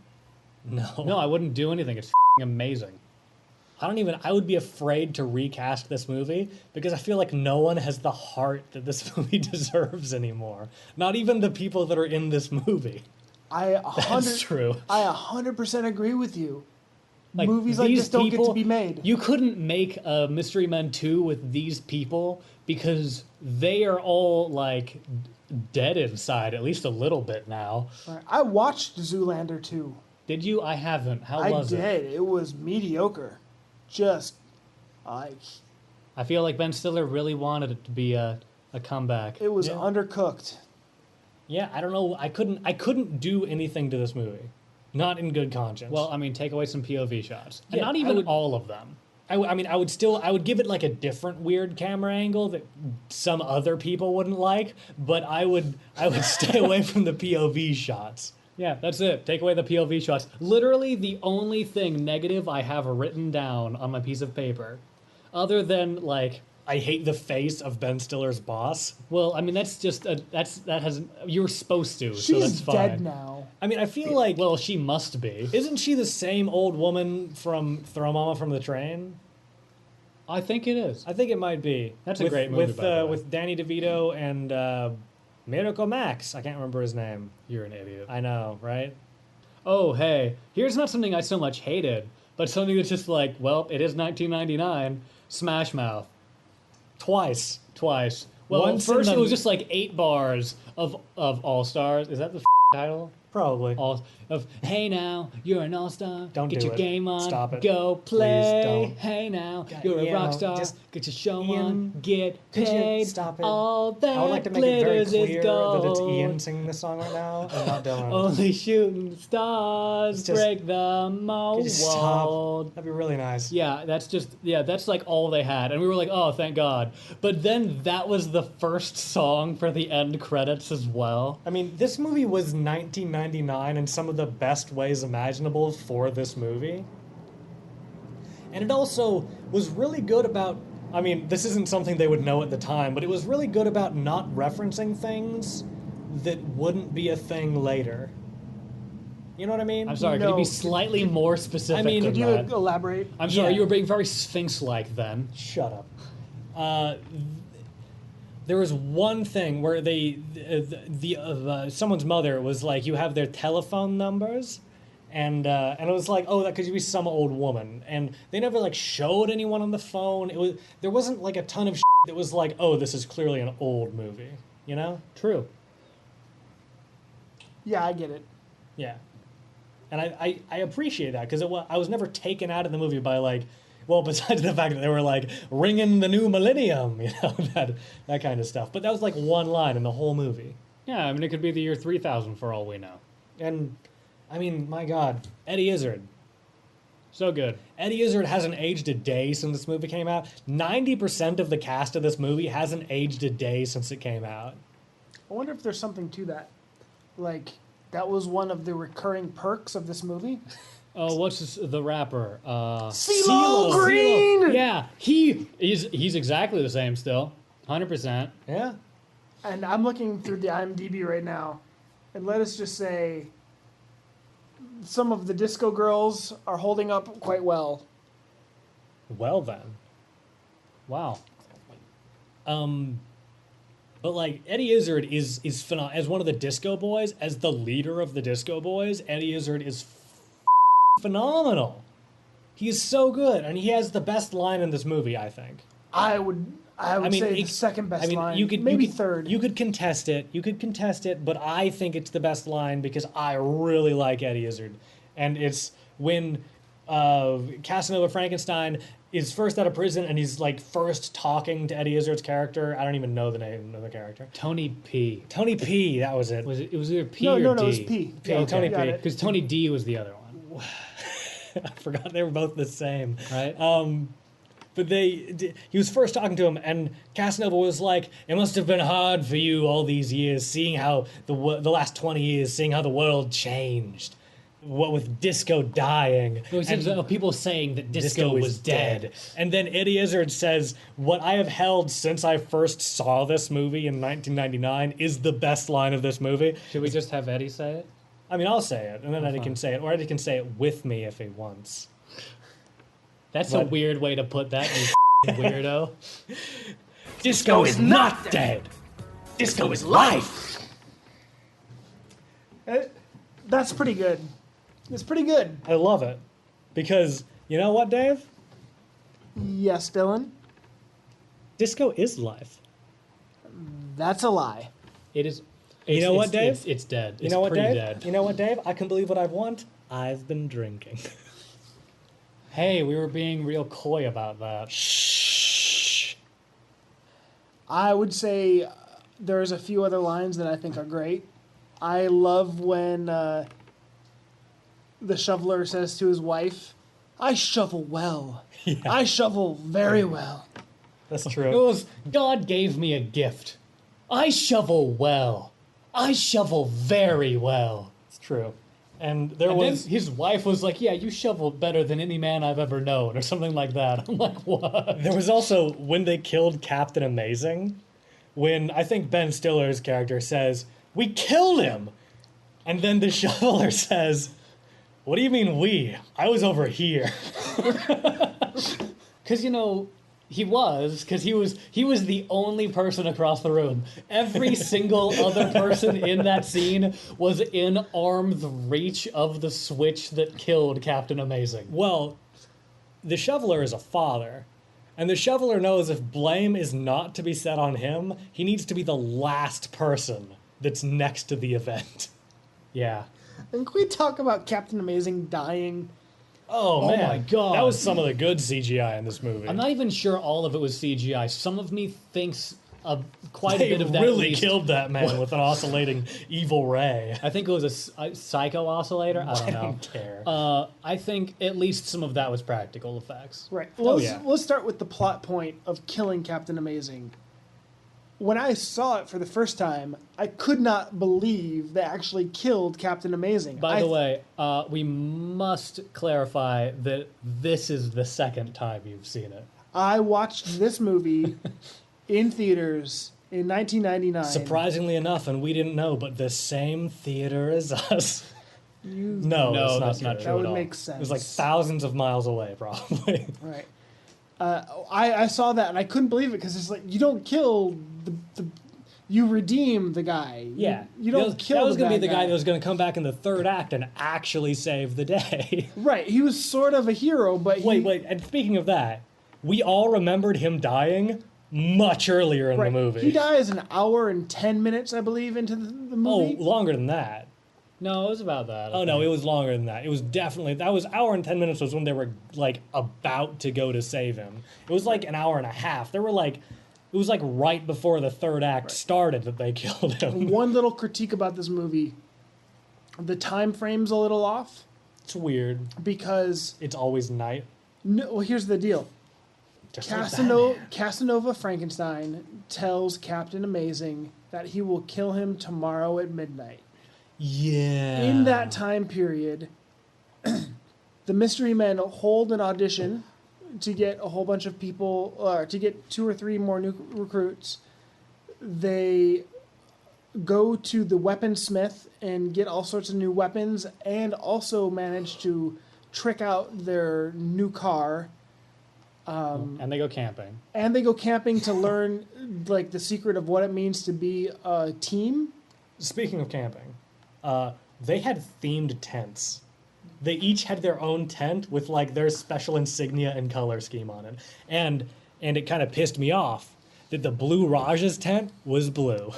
No, I wouldn't do anything. It's amazing. I would be afraid to recast this movie because I feel like no one has the heart that this movie deserves anymore. Not even the people that are in this movie. That's true. I 100% agree with you. Like, Movies like this don't get to be made. You couldn't make a Mystery Men 2 with these people because they are all, like, dead inside, at least a little bit now. I watched Zoolander 2. Did you? I haven't. How was it? I did. It was mediocre. Just, I feel like Ben Stiller really wanted it to be a comeback. It was undercooked. Yeah, I don't know. I couldn't do anything to this movie. Not in good conscience. Well, I mean, take away some POV shots. And Yeah, not even all of them. I would give it like a different weird camera angle that some other people wouldn't like, but I would stay away from the POV shots. Yeah, that's it. Take away the POV shots. Literally the only thing negative I have written down on my piece of paper, other than like, I hate the face of Ben Stiller's boss. well, I mean that's just that has you're supposed to, so She's that's fine. dead now. I mean, I feel like, Well, she must be. isn't she the same old woman from Throw Mama from the Train? I think it is. I think it might be. That's a great movie, with by the way. with Danny DeVito and Miracle Max. I can't remember his name. You're an idiot. I know, right? Oh, hey, here's not something I so much hated, but something that's just like, well, it is 1999. Smash Mouth. Twice. Well, Once first in it the- was just like 8 bars of All Stars. Is that the title? Probably. All of hey now, you're an all-star. Don't get do your it. game on. Stop it. Go Please play. don't. Hey now, God, you're a you rock know, star. just- Get your show Ian, on. Get could you paid. stop it? All that I would like to make it very glitters is clear gold. that it's Ian singing this song right now and not Dylan. Only shooting stars It's just- break the Could you stop? mold. That'd be really nice. Yeah, that's like all they had. And we were like, oh, thank God. But then that was the first song for the end credits as well. I mean, this movie was 1999 in some of the best ways imaginable for this movie. And it also was really good about, I mean, this isn't something they would know at the time, but it was really good about not referencing things that wouldn't be a thing later. You know what I mean? I'm sorry, could you No. be slightly more specific I mean, than Could you that? elaborate? I'm sorry, Yeah. you were being very Sphinx-like then. Shut up. There was one thing where someone's mother was like, you have their telephone numbers, and it was like, oh, that could be some old woman, and they never like showed anyone on the phone. There wasn't like a ton of shit that was like, oh, this is clearly an old movie, you know? True. Yeah, I get it. Yeah, and I appreciate that because I was never taken out of the movie by like, well, besides the fact that they were like ringing the new millennium, you know, that kind of stuff. But that was like one line in the whole movie. Yeah, I mean, it could be the year 3000 for all we know. And I mean, my God, Eddie Izzard. So good. Eddie Izzard hasn't aged a day since this movie came out. 90% of the cast of this movie hasn't aged a day since it came out. I wonder if there's something to that. Like, that was one of the recurring perks of this movie. Oh, what's the rapper? CeeLo Green! Yeah, he's exactly the same still. 100%. Yeah. And I'm looking through the IMDb right now, and let us just say some of the disco girls are holding up quite well. Well then. Wow. But like Eddie Izzard is phenomenal as one of the Disco Boys, as the leader of the Disco Boys. Eddie Izzard is phenomenal. He is so good, and he has the best line in this movie, I think. I would say the it- second best line. You could maybe you could, third. You could contest it, but I think it's the best line because I really like Eddie Izzard, and it's when Casanova Frankenstein is first out of prison and he's like first talking to Eddie Izzard's character. I don't even know the name of the character. Tony P. Tony P. That was it. It was either P no, or no, D. it was P. Oh, Tony got P. it. Because Tony D was the other one, I forgot they were both the same. right? But he was first talking to him, and Casanova was like, "It must have been hard for you all these years, seeing how the last 20 years, seeing how the world changed. What with disco dying, It was and people saying that disco is was dead. And then Eddie Izzard says, "What I have held since I first saw this movie in 1999 is the best line of this movie." Should we just have Eddie say it? I mean, I'll say it, and then Eddie can say it, or Eddie can say it with me if he wants. That's a But- weird way to put that, you weirdo. Disco is not dead. Disco is life. That's pretty good. It's pretty good. I love it. Because, you know what, Dave? Yes, Dylan. Disco is life. That's a lie. It is. You know what, Dave? It's dead. You know what, pretty Dave? dead. You know what, Dave? I can believe what I want. I've been drinking. Hey, we were being real coy about that. Shh. I would say there's a few other lines that I think are great. I love when the shoveler says to his wife, "I shovel well. I shovel very well." That's It true. was, God gave me a gift. I shovel well. I shovel very well. It's true. And there And was then his wife was like, "Yeah, you shovel better than any man I've ever known," or something like that. I'm like, what? there was also when they killed Captain Amazing, when I think Ben Stiller's character says, "We killed him," and then the shoveler says, "What do you mean we? I was over here." Because he was the only person across the room. Every single other person in that scene was in arm's reach of the switch that killed Captain Amazing. Well, the shoveler is a father, and the shoveler knows if blame is not to be set on him, he needs to be the last person that's next to the event. Yeah. And can we talk about Captain Amazing dying? Oh, Oh man. my God. That was some of the good CGI in this movie. I'm not even sure all of it was CGI. Some of me thinks quite They a bit of that. really at least- killed that man with an oscillating evil ray. I think it was a psycho oscillator. I don't I know. don't care. I think at least some of that was practical effects. Right. Well, yeah. let's start with the plot point of killing Captain Amazing. When I saw it for the first time, I could not believe they actually killed Captain Amazing. By the way, we must clarify that this is the second time you've seen it. I watched this movie in theaters in 1999. Surprisingly enough, and we didn't know, but the same theater as us. No, that's not true. true. That would at all. make sense. It was like thousands of miles away, probably. Right. I saw that and I couldn't believe it because it's like you don't kill you redeem the guy. You don't kill. That was going to be the guy that was going to come back in the third act and actually save the day. Right. He was sort of a hero, but Wait. And speaking of that, we all remembered him dying much earlier in the movie. He dies an hour and 10 minutes, I believe, into the movie. Oh, longer than that. No, it was about that. Oh no, it was longer than that. It was definitely that was hour and 10 minutes was when they were like about to go to save him. It was like an hour and a half. They were like it was like right before the third act started that they killed him. One little critique about this movie: the time frame's a little off It's weird. because It's always night. well, here's the deal. Just like Batman. Casanova Frankenstein tells Captain Amazing that he will kill him tomorrow at midnight. Yeah. In that time period, the Mystery Men hold an audition to get a whole bunch of people, to get 2 or 3 more new recruits. They go to the weaponsmith and get all sorts of new weapons and also manage to trick out their new car. And they go camping. And they go camping to learn like the secret of what it means to be a team. Speaking of camping, they had themed tents. They each had their own tent with like their special insignia and color scheme on it. And it kind of pissed me off that the Blue Raj's tent was blue.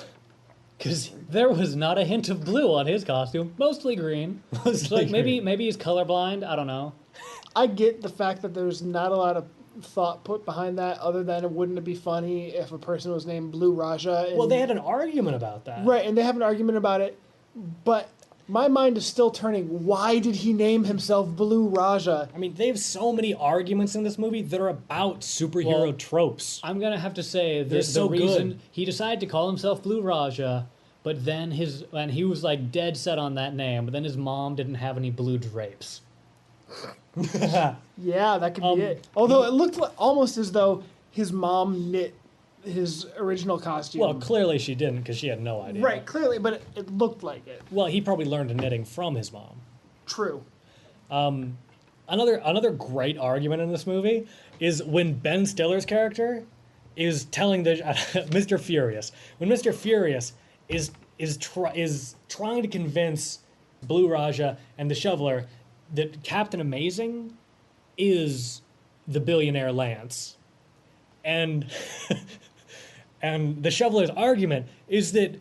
Because there was not a hint of blue on his costume. Mostly green. Mostly Like maybe he's colorblind. I don't know. I get the fact that there's not a lot of thought put behind that other than it wouldn't it be funny if a person was named Blue Raja. And, Well, they had an argument about that. right, and they have an argument about it, but my mind is still turning. Why did he name himself Blue Raja? I mean, they have so many arguments in this movie that are about superhero Well, tropes. I'm gonna have to say They're the so reason good. he decided to call himself Blue Raja, but then he was like dead set on that name, but then his mom didn't have any blue drapes. Yeah, that could be it. Although it looked almost as though his mom knit his original costume. Well, clearly she didn't because she had no idea. right, clearly, but it looked like it. Well, he probably learned knitting from his mom. True. Another great argument in this movie is when Ben Stiller's character is telling the Mr. Furious. When Mr. Furious is trying to convince Blue Raja and the Shoveler that Captain Amazing is the billionaire Lance. And and the Shoveler's argument is that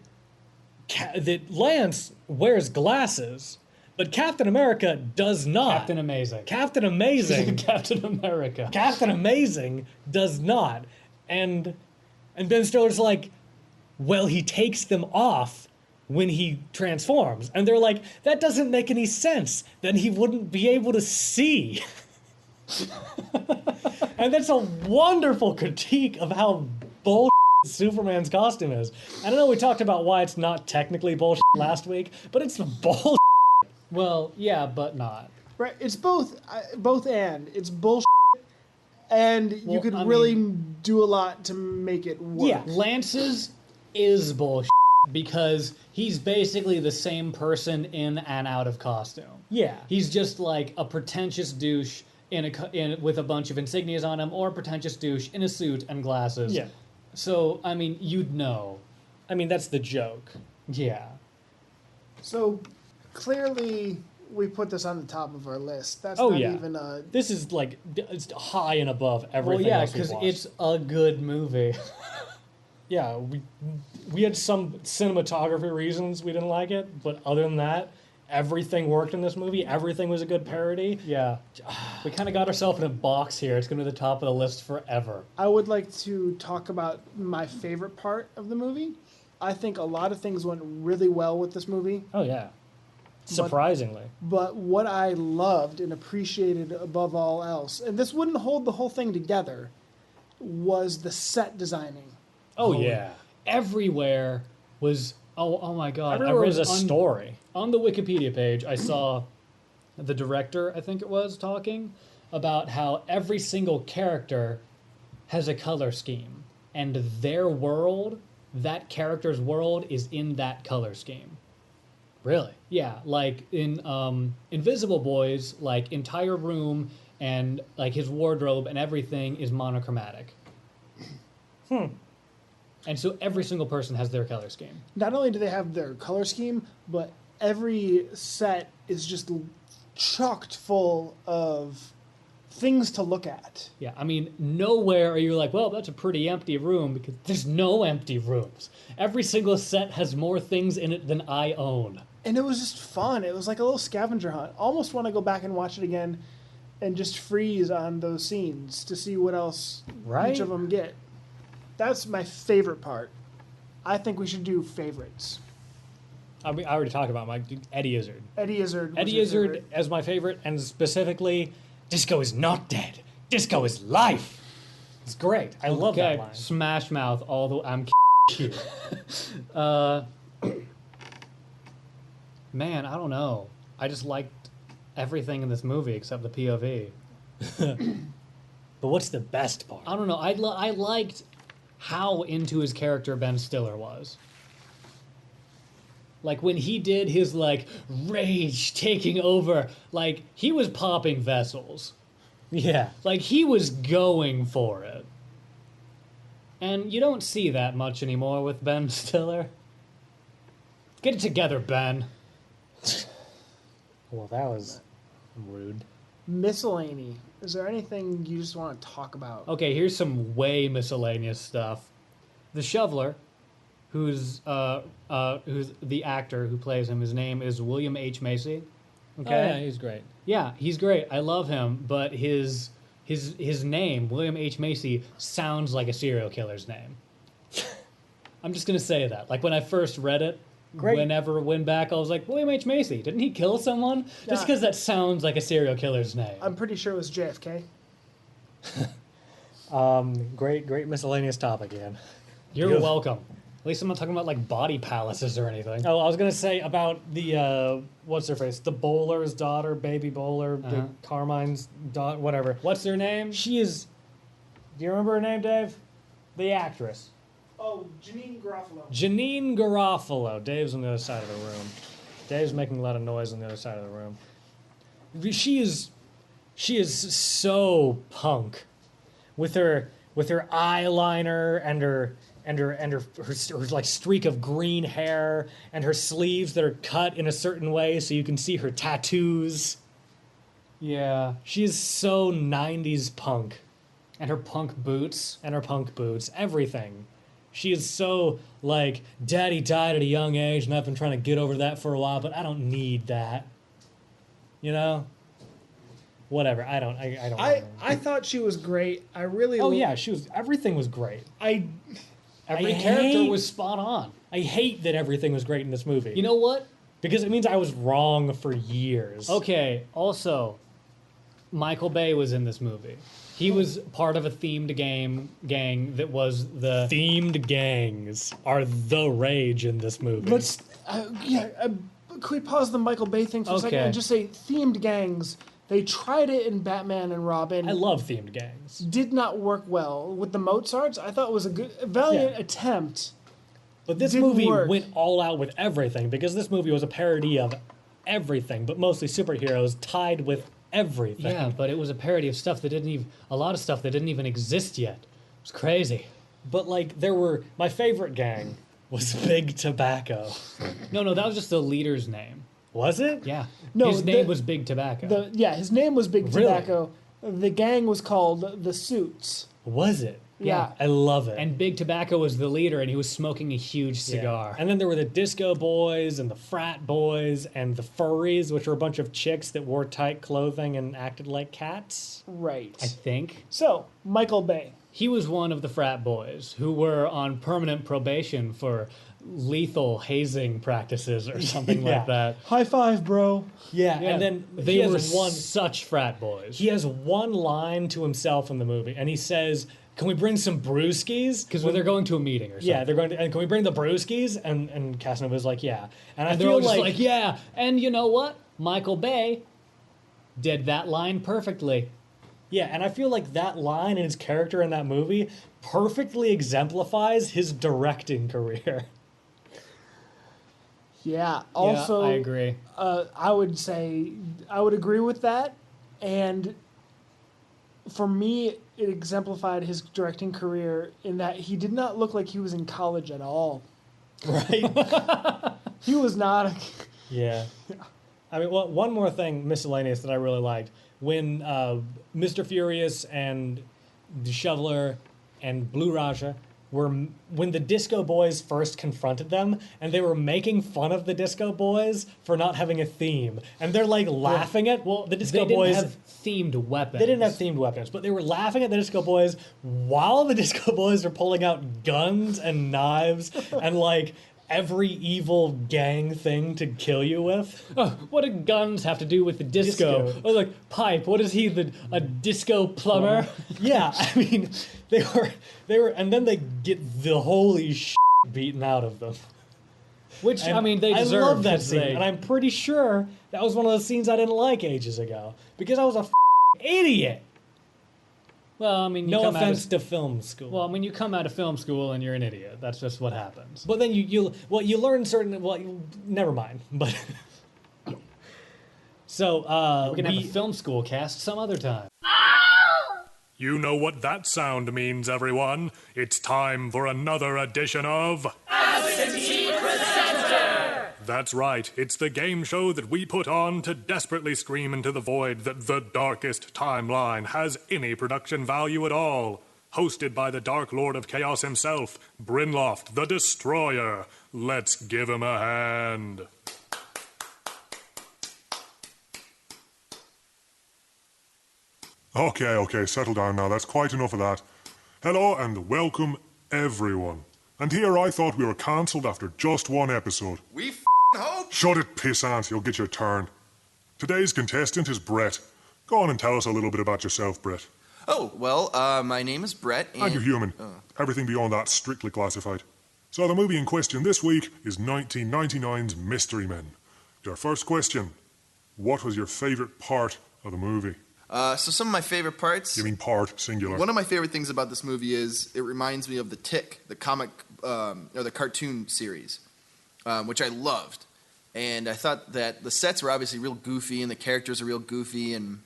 that Lance wears glasses, but Captain America does not. Captain Amazing. Captain Amazing. Captain America. Captain Amazing does not. And Ben Stiller's like, well, he takes them off when he transforms. And they're like, that doesn't make any sense. Then he wouldn't be able to see. And that's a wonderful critique of how bullshit Superman's costume is. I don't know, we talked about why it's not technically bullshit last week, but it's bullshit. Well, yeah, but not. Right? It's both and. It's bullshit, and you Well, could I really do a lot to make it work. Yeah. Lance's is bullshit because he's basically the same person in and out of costume. Yeah. He's just like a pretentious douche with a bunch of insignias on him, or a pretentious douche in a suit and glasses. Yeah. So, I mean, you'd know. I mean, that's the joke. Yeah. So clearly, we put this on the top of our list. That's Oh, not yeah. even a. This is like it's high and above Well, everything yeah, else we've because watched. it's a good movie. Yeah, we had some cinematography reasons we didn't like it, but other than that, everything worked in this movie. Everything was a good parody. Yeah. We kind of got ourselves in a box here. It's going to be the top of the list forever. I would like to talk about my favorite part of the movie. I think a lot of things went really well with this movie, Oh yeah, surprisingly. but what I loved and appreciated above all else, and this wouldn't hold the whole thing together, was the set designing. Oh yeah, Everywhere was... Oh my God. everywhere was a story. On the Wikipedia page, I saw the director, I think it was, talking about how every single character has a color scheme. And their world, that character's world, is in that color scheme. Really? Yeah, like in Invisible Boys, like entire room and like his wardrobe and everything is monochromatic. And so every single person has their color scheme. Not only do they have their color scheme, but every set is just chocked full of things to look at. Yeah, I mean, nowhere are you like, well, that's a pretty empty room, because there's no empty rooms. Every single set has more things in it than I own. And it was just fun. It was like a little scavenger hunt. Almost want to go back and watch it again and just freeze on those scenes to see what else Right? each of them get. That's my favorite part. I think we should do favorites. I mean, I already talked about my Eddie Izzard. Eddie Izzard. was Eddie your Izzard favorite. as my favorite, and specifically, disco is not dead. Disco is life. It's great. I love that line. Smash Mouth, all the... I'm you. Man, I don't know. I just liked everything in this movie except the POV. But what's the best part? I don't know. I liked how into his character Ben Stiller was. Like when he did his like rage taking over, like he was popping vessels. Yeah. Like he was going for it. And you don't see that much anymore with Ben Stiller. Get it together, Ben. Well, that was rude. Miscellany. Is there anything you just want to talk about? Okay, here's some way miscellaneous stuff. The Shoveler, who's the actor who plays him, his name is William H. Macy. Okay, Oh, yeah, he's great. Yeah, he's great. I love him, but his name, William H. Macy, sounds like a serial killer's name. I'm just gonna say that. Like when I first read it, Great. whenever it went back, I was like, William H. Macy, didn't he kill someone? Just Yeah. because that sounds like a serial killer's name. I'm pretty sure it was JFK. Great miscellaneous topic, Ian. You're Beautiful. welcome. At least I'm not talking about like body palaces or anything. Oh, I was gonna say about the what's her face, the bowler's daughter, baby bowler, Uh-huh. the Carmine's daughter, whatever. What's their name? She is. Do you remember her name, Dave? The actress. Oh, Janine Garofalo. Janine Garofalo. Dave's on the other side of the room. Dave's making a lot of noise on the other side of the room. She is so punk, with her eyeliner and her like streak of green hair and her sleeves that are cut in a certain way so you can see her tattoos. Yeah. She is so 90s punk. And her punk boots. And her punk boots, everything. She is so, like, Daddy died at a young age, and I've been trying to get over that for a while, but I don't need that. You know? Whatever. I don't. I thought she was great. I really. Oh yeah, everything was great. Every I character hate- was spot on. I hate that everything was great in this movie. You know what? because it means I was wrong for years. Okay, also, Michael Bay was in this movie. He was part of a themed gang that was the... Themed gangs are the rage in this movie. Let's Can we pause the Michael Bay thing for a second Okay. and just say themed gangs? They tried it in Batman and Robin. I love themed gangs. Did not work well with the Mozarts. I thought it was a valiant Yeah. attempt. But this Didn't movie work. went all out with everything because this movie was a parody of everything, but mostly superheroes tied with everything. Yeah, but it was a parody of stuff that didn't even a lot of stuff that didn't even exist yet. It was crazy. But like there were my favorite gang was Big Tobacco. No, that was just the leader's name. Was it? Yeah. No, his name was Big Tobacco. His name was Big Really? Tobacco. The gang was called the Suits. Was it? Yeah. I love it. And Big Tobacco was the leader, and he was smoking a huge Yeah. cigar. And then there were the disco boys and the frat boys and the furries, which were a bunch of chicks that wore tight clothing and acted like cats. Right. I think So, Michael Bay. he was one of the frat boys who were on permanent probation for lethal hazing practices or something Yeah. like that. High five, bro. Yeah, Yeah. and then they he were has one. such frat boys. He has one line to himself in the movie, and he says, "Can we bring some brewskis?" Because when they're going to a meeting or something. Yeah, they're going to. And can we bring the brewskis? And Casanova's like, "Yeah." And I And they're feel all just like, like, yeah. And you know what? Michael Bay did that line perfectly. yeah, and I feel like that line and his character in that movie perfectly exemplifies his directing career. Yeah. Also, yeah, I agree. I would say I would agree with that, and for me, it exemplified his directing career in that he did not look like he was in college at all. Right? He was not. Yeah. I mean, well, one more thing miscellaneous that I really liked when Mr. Furious and the Shoveler and Blue Raja were when the Disco Boys first confronted them, and they were making fun of the Disco Boys for not having a theme, and they're like laughing at the Disco They didn't Boys. have themed weapons. They didn't have themed weapons, but they were laughing at the Disco Boys while the Disco Boys are pulling out guns and knives and like every evil gang thing to kill you with. Oh, what do guns have to do with the disco? Disco. I was like, Pipe, what is he, a disco plumber? Yeah, I mean, they were, and then they get the holy shit beaten out of them. Which, And I mean, they deserve. I love that 'cause scene, they- and I'm pretty sure that was one of those scenes I didn't like ages ago because I was a idiot. well, I mean, you No come offense Out to film school. of, well, I mean, you come out of film school and you're an idiot. That's just what happens. But then you learn certain never mind. But so We can have a film school cast some other time. You know what that sound means, everyone. It's time for another edition of Absentee Presenter! That's right, it's the game show that we put on to desperately scream into the void that the darkest timeline has any production value at all. Hosted by the Dark Lord of Chaos himself, Brinloft the Destroyer. Let's give him a hand. Okay, settle down now. That's quite enough of that. Hello and welcome, everyone. And here I thought we were cancelled after just one episode. We hope. Shut it, pissant. You'll get your turn. Today's contestant is Brett. Go on and tell us a little bit about yourself, Brett. Oh, well, my name is Brett, And you're human. Everything beyond that strictly classified. So the movie in question this week is 1999's Mystery Men. Your first question. What was your favourite part of the movie? So some of my favorite parts. You mean part, singular. One of my favorite things about this movie is it reminds me of The Tick, the comic or the cartoon series, which I loved. And I thought that the sets were obviously real goofy and the characters are real goofy and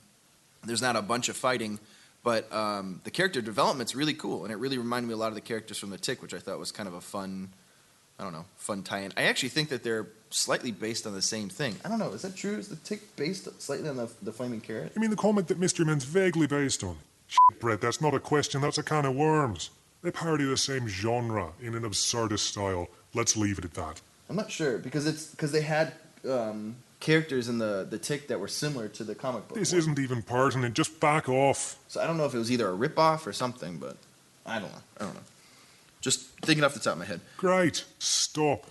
there's not a bunch of fighting. But the character development's really cool, and it really reminded me a lot of the characters from The Tick, which I thought was kind of a fun tie-in. I actually think that they're slightly based on the same thing. I don't know, is that true? Is The Tick based slightly on the Flaming Carrot? You mean the comic that Mystery Men's vaguely based on? Shit, Brett, that's not a question, that's a can of worms. They parody the same genre in an absurdist style. Let's leave it at that. I'm not sure, because they had characters in the Tick that were similar to the comic book. This one. isn't even pertinent, just back off. So I don't know if it was either a ripoff or something, but I don't know. Just thinking off the top of my head. Great, stop.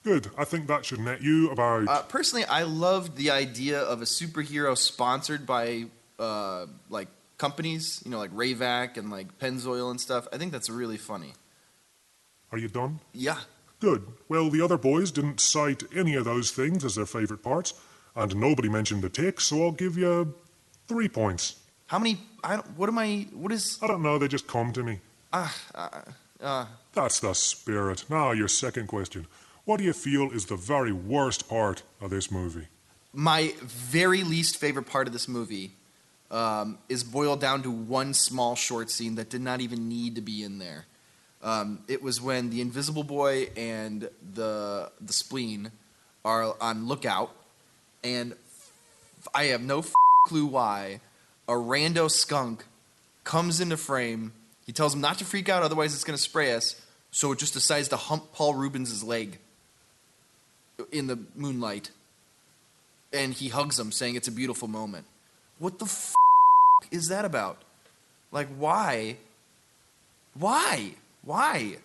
Good, I think that should net you about... Personally, I loved the idea of a superhero sponsored by like companies, like Rayvac and like Pennzoil and stuff. I think that's really funny. Are you done? Yeah. Good. Well, the other boys didn't cite any of those things as their favourite parts, and nobody mentioned the tick, so I'll give you 3 points. How many? What is? I don't know, they just come to me. That's the spirit. Now, your second question. What do you feel is the very worst part of this movie? My very least favorite part of this movie is boiled down to one small short scene that did not even need to be in there. It was when the Invisible Boy and the Spleen are on lookout, and I have no clue why a rando skunk comes into frame. He tells him not to freak out, otherwise it's going to spray us. So it just decides to hump Paul Rubens' leg in the moonlight. And he hugs him, saying it's a beautiful moment. What the is that about? Like, why? Why? Why?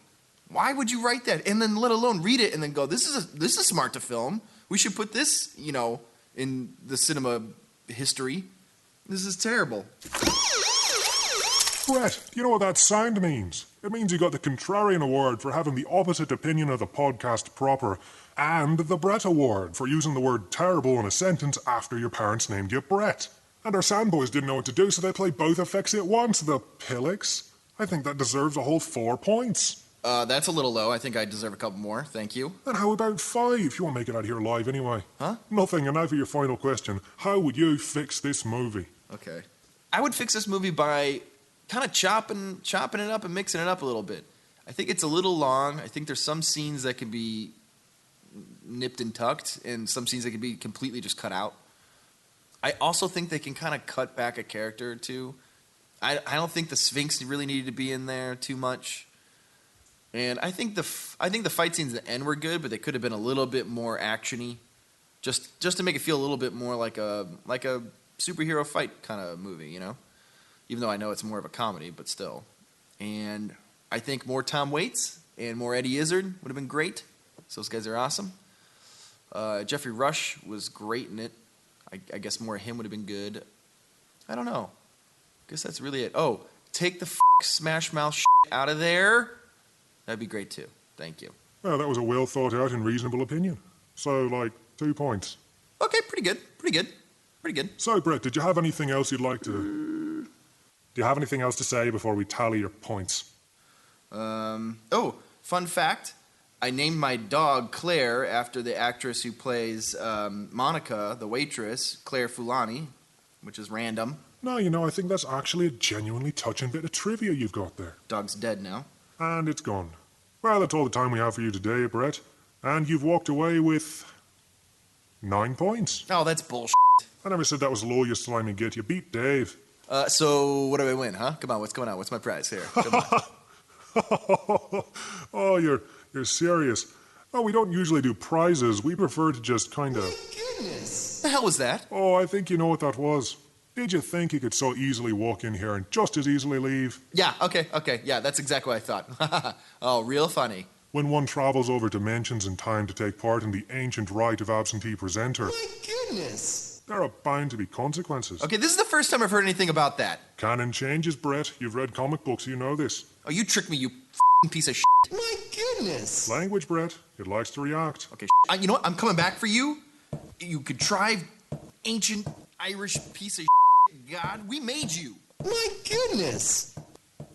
Why would you write that? And then let alone read it and then go, this is smart to film. We should put this, in the cinema history. This is terrible. Brett, do you know what that sound means? It means you got the Contrarian Award for having the opposite opinion of the podcast proper, and the Brett Award for using the word terrible in a sentence after your parents named you Brett. And our sound boys didn't know what to do, so they played both effects at once, the pillocks. I think that deserves a whole 4 points. That's a little low. I think I deserve a couple more. Thank you. And how about 5? You won't make it out here live anyway. Huh? Nothing, and now for your final question. How would you fix this movie? Okay. I would fix this movie by kind of chopping it up and mixing it up a little bit. I think it's a little long. I think there's some scenes that could be nipped and tucked, and some scenes that could be completely just cut out. I also think they can kind of cut back a character or two. I don't think the Sphinx really needed to be in there too much. And I think the fight scenes at the end were good, but they could have been a little bit more actiony, just to make it feel a little bit more like a superhero fight kind of movie, Even though I know it's more of a comedy, but still. And I think more Tom Waits and more Eddie Izzard would have been great. So those guys are awesome. Jeffrey Rush was great in it. I guess more of him would have been good. I don't know. I guess that's really it. Oh, take the Smash Mouth shit out of there. That'd be great too. Thank you. Well, that was a well thought out and reasonable opinion. So, 2 points. Okay, pretty good. So, Brett, did you have anything else you'd like to... Do you have anything else to say before we tally your points? Fun fact. I named my dog Claire after the actress who plays Monica, the waitress, Claire Fulani, which is random. No, I think that's actually a genuinely touching bit of trivia you've got there. Dog's dead now. And it's gone. Well, that's all the time we have for you today, Brett. And you've walked away with 9 points. Oh, that's bullshit. I never said that was low, you slimy git. You beat Dave. So what do I win, huh? Come on, what's going on? What's my prize here? Come on. Oh, you're serious. Oh, we don't usually do prizes. We prefer to just kind of... Goodness. The hell was that? Oh, I think you know what that was. Did you think you could so easily walk in here and just as easily leave? Yeah, okay. Yeah, that's exactly what I thought. Oh, real funny. When one travels over dimensions and time to take part in the ancient rite of absentee presenter... My goodness. There are bound to be consequences. Okay, this is the first time I've heard anything about that. Canon changes, Brett. You've read comic books, you know this. Oh, you tricked me, you piece of shit. My goodness. Language, Brett. It likes to react. Okay, you know what? I'm coming back for you. You contrived ancient Irish piece of shit. God, we made you. My goodness.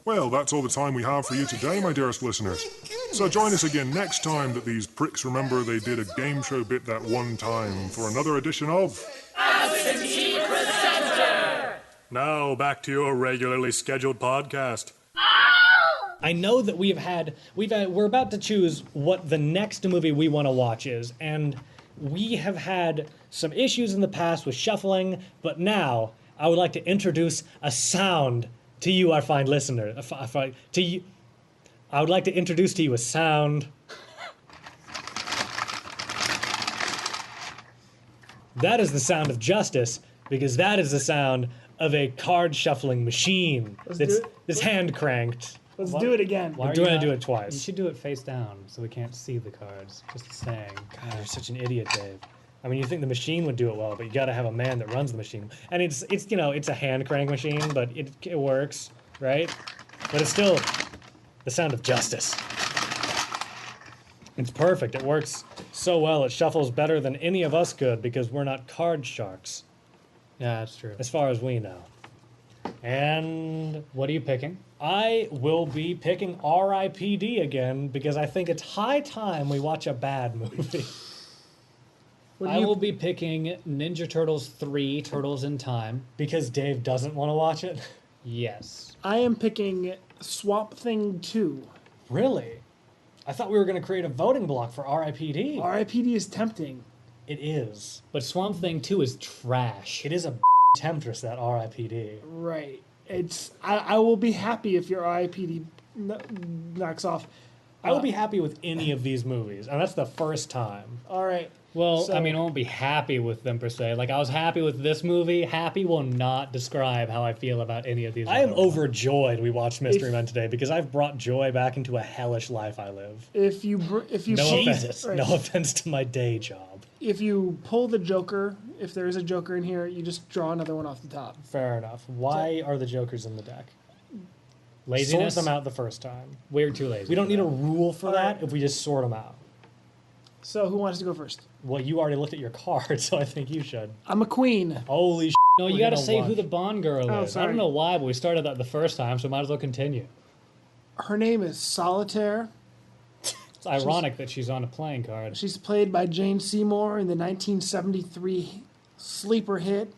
Well, that's all the time we have for you today, my dearest listeners. So join us again next time that these pricks remember they did a game show bit that one time for another edition of... Absentee Presenter! Now, back to your regularly scheduled podcast. I know that we're about to choose what the next movie we want to watch is, and we have had some issues in the past with shuffling, but now I would like to introduce a sound to you, our fine listener. I would like to introduce to you a sound. That is the sound of justice, because that is the sound of a card shuffling machine. It's hand cranked. Let's do it again. We're going to do it twice. You should do it face down so we can't see the cards. Just saying. God, you're such an idiot, Dave. I mean, you think the machine would do it well, but you got to have a man that runs the machine. And it's a hand crank machine, but it works, right? But it's still the sound of justice. It's perfect. It works so well. It shuffles better than any of us could because we're not card sharks, Yeah, that's true. as far as we know. And What are you picking? I will be picking R.I.P.D. again because I think it's high time we watch a bad movie. I will be picking Ninja Turtles 3, Turtles in Time. Because Dave doesn't want to watch it? Yes. I am picking Swamp Thing 2. Really? I thought we were going to create a voting block for R.I.P.D. R.I.P.D. is tempting. It is. But Swamp Thing 2 is trash. It is a temptress, that R.I.P.D. Right. I will be happy if your R.I.P.D. knocks off. I will be happy with any of these movies, and that's the first time. All right. Well, So- I mean, I won't be happy with them per se. Like, I was happy with this movie. Happy will not describe how I feel about any of these. I am other ones. overjoyed we watched Mystery Men today because I've brought joy back into a hellish life I live. If you No Jesus. offense, Right. no offense to my day job. if you pull the Joker, if there is a Joker in here, you just draw another one off the top. Fair enough. Why are the Jokers in the deck? Laziness. Sort them out the first time. We're too lazy. We don't for need a that. rule for All that right. if we just sort them out. So who wants to go first? Well, you already looked at your card, so I think you should. I'm a queen. Holy shit. No, you we're got to gonna say who watch. the Bond girl Oh, is. I sorry. don't know why, but we started that the first time, so might as well continue. Her name is Solitaire. It's ironic that she's on a playing card. She's played by Jane Seymour in the 1973 sleeper hit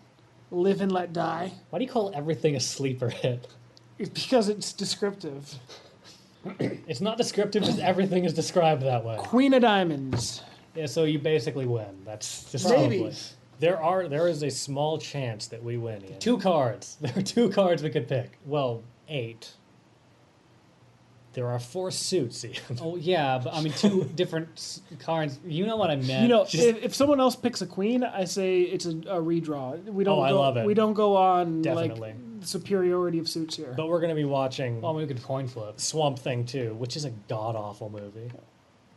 Live and Let Die. Why do you call everything a sleeper hit? It's because it's descriptive. It's not descriptive, just everything is described that way. Queen of Diamonds. Yeah, so you basically win. That's just Maybe. probably. There is a small chance that we win, Ian. 2 cards. There are 2 cards we could pick. Well, 8. There are 4 suits, Ian. Oh, yeah, but I mean, 2 different cards. You know what I meant. You know, Just- if someone else picks a queen, I say it's a redraw. We don't. Oh, I go, love it. We don't go on Definitely. like superiority of suits here. But we're going to be watching Well, we could coin flip. Swamp Thing 2, which is a god-awful movie.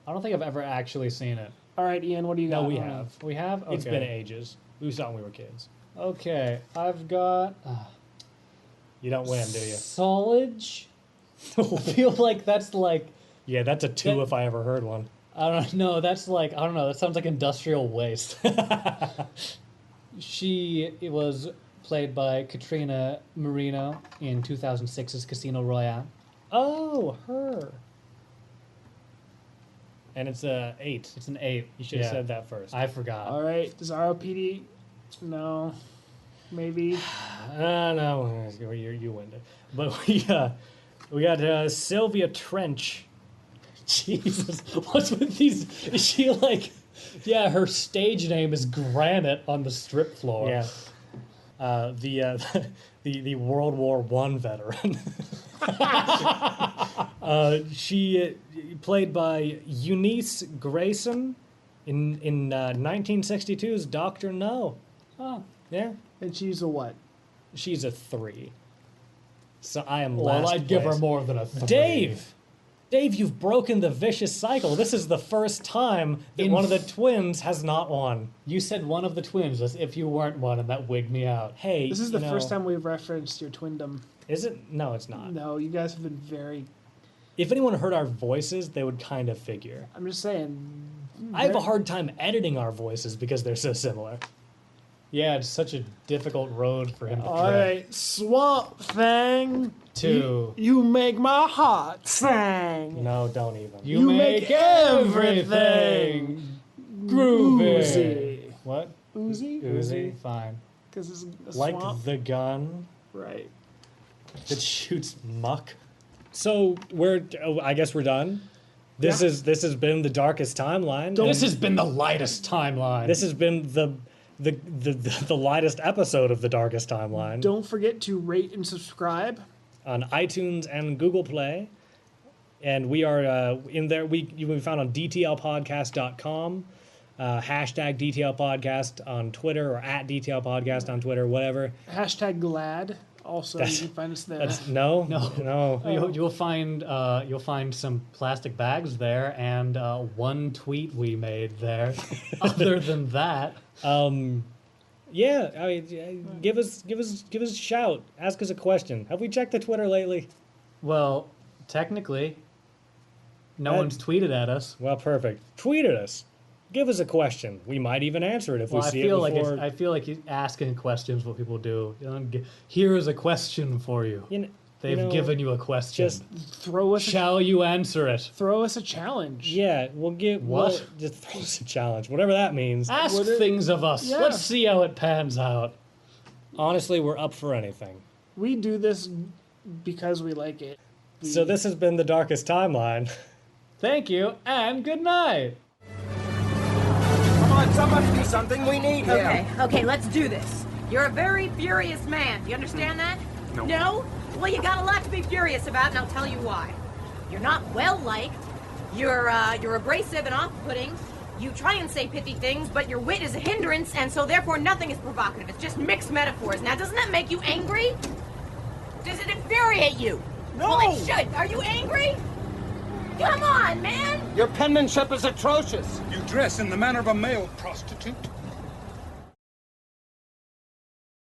I don't think I've ever actually seen it. All right, Ian, what do you got? No, we have. We have? Okay. It's been ages. We saw it when we were kids. Okay, I've got You don't win, do you? Solage. I feel like that's like, Yeah, that's a 2 That- if I ever heard one. I don't know, that's like, I don't know, that sounds like industrial waste. She was played by Katrina Marino in 2006's Casino Royale. Oh, her. And it's a 8. It's an 8. You should have said that first. I forgot. All right, does ROPD? No, maybe. No, you win it. But we got Sylvia Trench. Jesus, what's with these? Is she like, yeah, her stage name is Granite on the strip floor. Yeah. The World War I veteran. She played by Eunice Grayson in 1962's Doctor No. Oh, Yeah, And she's a what? she's a 3. So I am well, last I'd give her place. more than a 3. Dave, you've broken the vicious cycle. This is the first time that In one of the twins has not won. You said one of the twins as if you weren't one, and that wigged me out. Hey, This is the you first know- time we've referenced your twindom. Is it? No, it's not. No, you guys have been very. If anyone heard our voices, they would kind of figure. I'm just saying. I have a hard time editing our voices because they're so similar. Yeah, it's such a difficult road for him to All right, Swamp Thing. To You make my heart sing. No, don't even. you, You make make everything groovy. Oozy. What? Oozy? Oozy. Fine. Because it's a Like swamp. the gun Right. that shoots muck. So I guess we're done. This Yeah. has been the darkest timeline. This has been the lightest timeline. This has been the lightest episode of the darkest timeline Don't forget to rate and subscribe. on iTunes and Google Play. And we are in there. You can be found on DTLPodcast.com, hashtag DTLPodcast on Twitter, or at DTLPodcast on Twitter, whatever. Hashtag glad. Also, That's- you can find us there. That's no. You'll find some plastic bags there and one tweet we made there. Other than that, Yeah, I mean, give us a shout. Ask us a question. Have we checked the Twitter lately? well, technically, No one's tweeted at us. Well, perfect. Tweet at us. Give us a question. We might even answer it if we see it before. I feel like asking questions what people do. Here is a question for you. They've given you a question. Just throw us. Shall you answer it? Throw us a challenge. Yeah, we'll get what? Just throw us a challenge, whatever that means. Ask things of us. Yeah. Let's see how it pans out. Honestly, we're up for anything. We do this because we like it. So this has been the Darkest Timeline. Thank you and good night. Come on, somebody do something. We need him. Okay, let's do this. You're a very furious man. Do you understand that? No. No? Well, you got a lot to be furious about, and I'll tell you why. You're not well-liked. You're abrasive and off-putting. You try and say pithy things, but your wit is a hindrance, and so therefore nothing is provocative. It's just mixed metaphors. Now, doesn't that make you angry? Does it infuriate you? No! Well, it should. Are you angry? Come on, man! Your penmanship is atrocious. You dress in the manner of a male prostitute.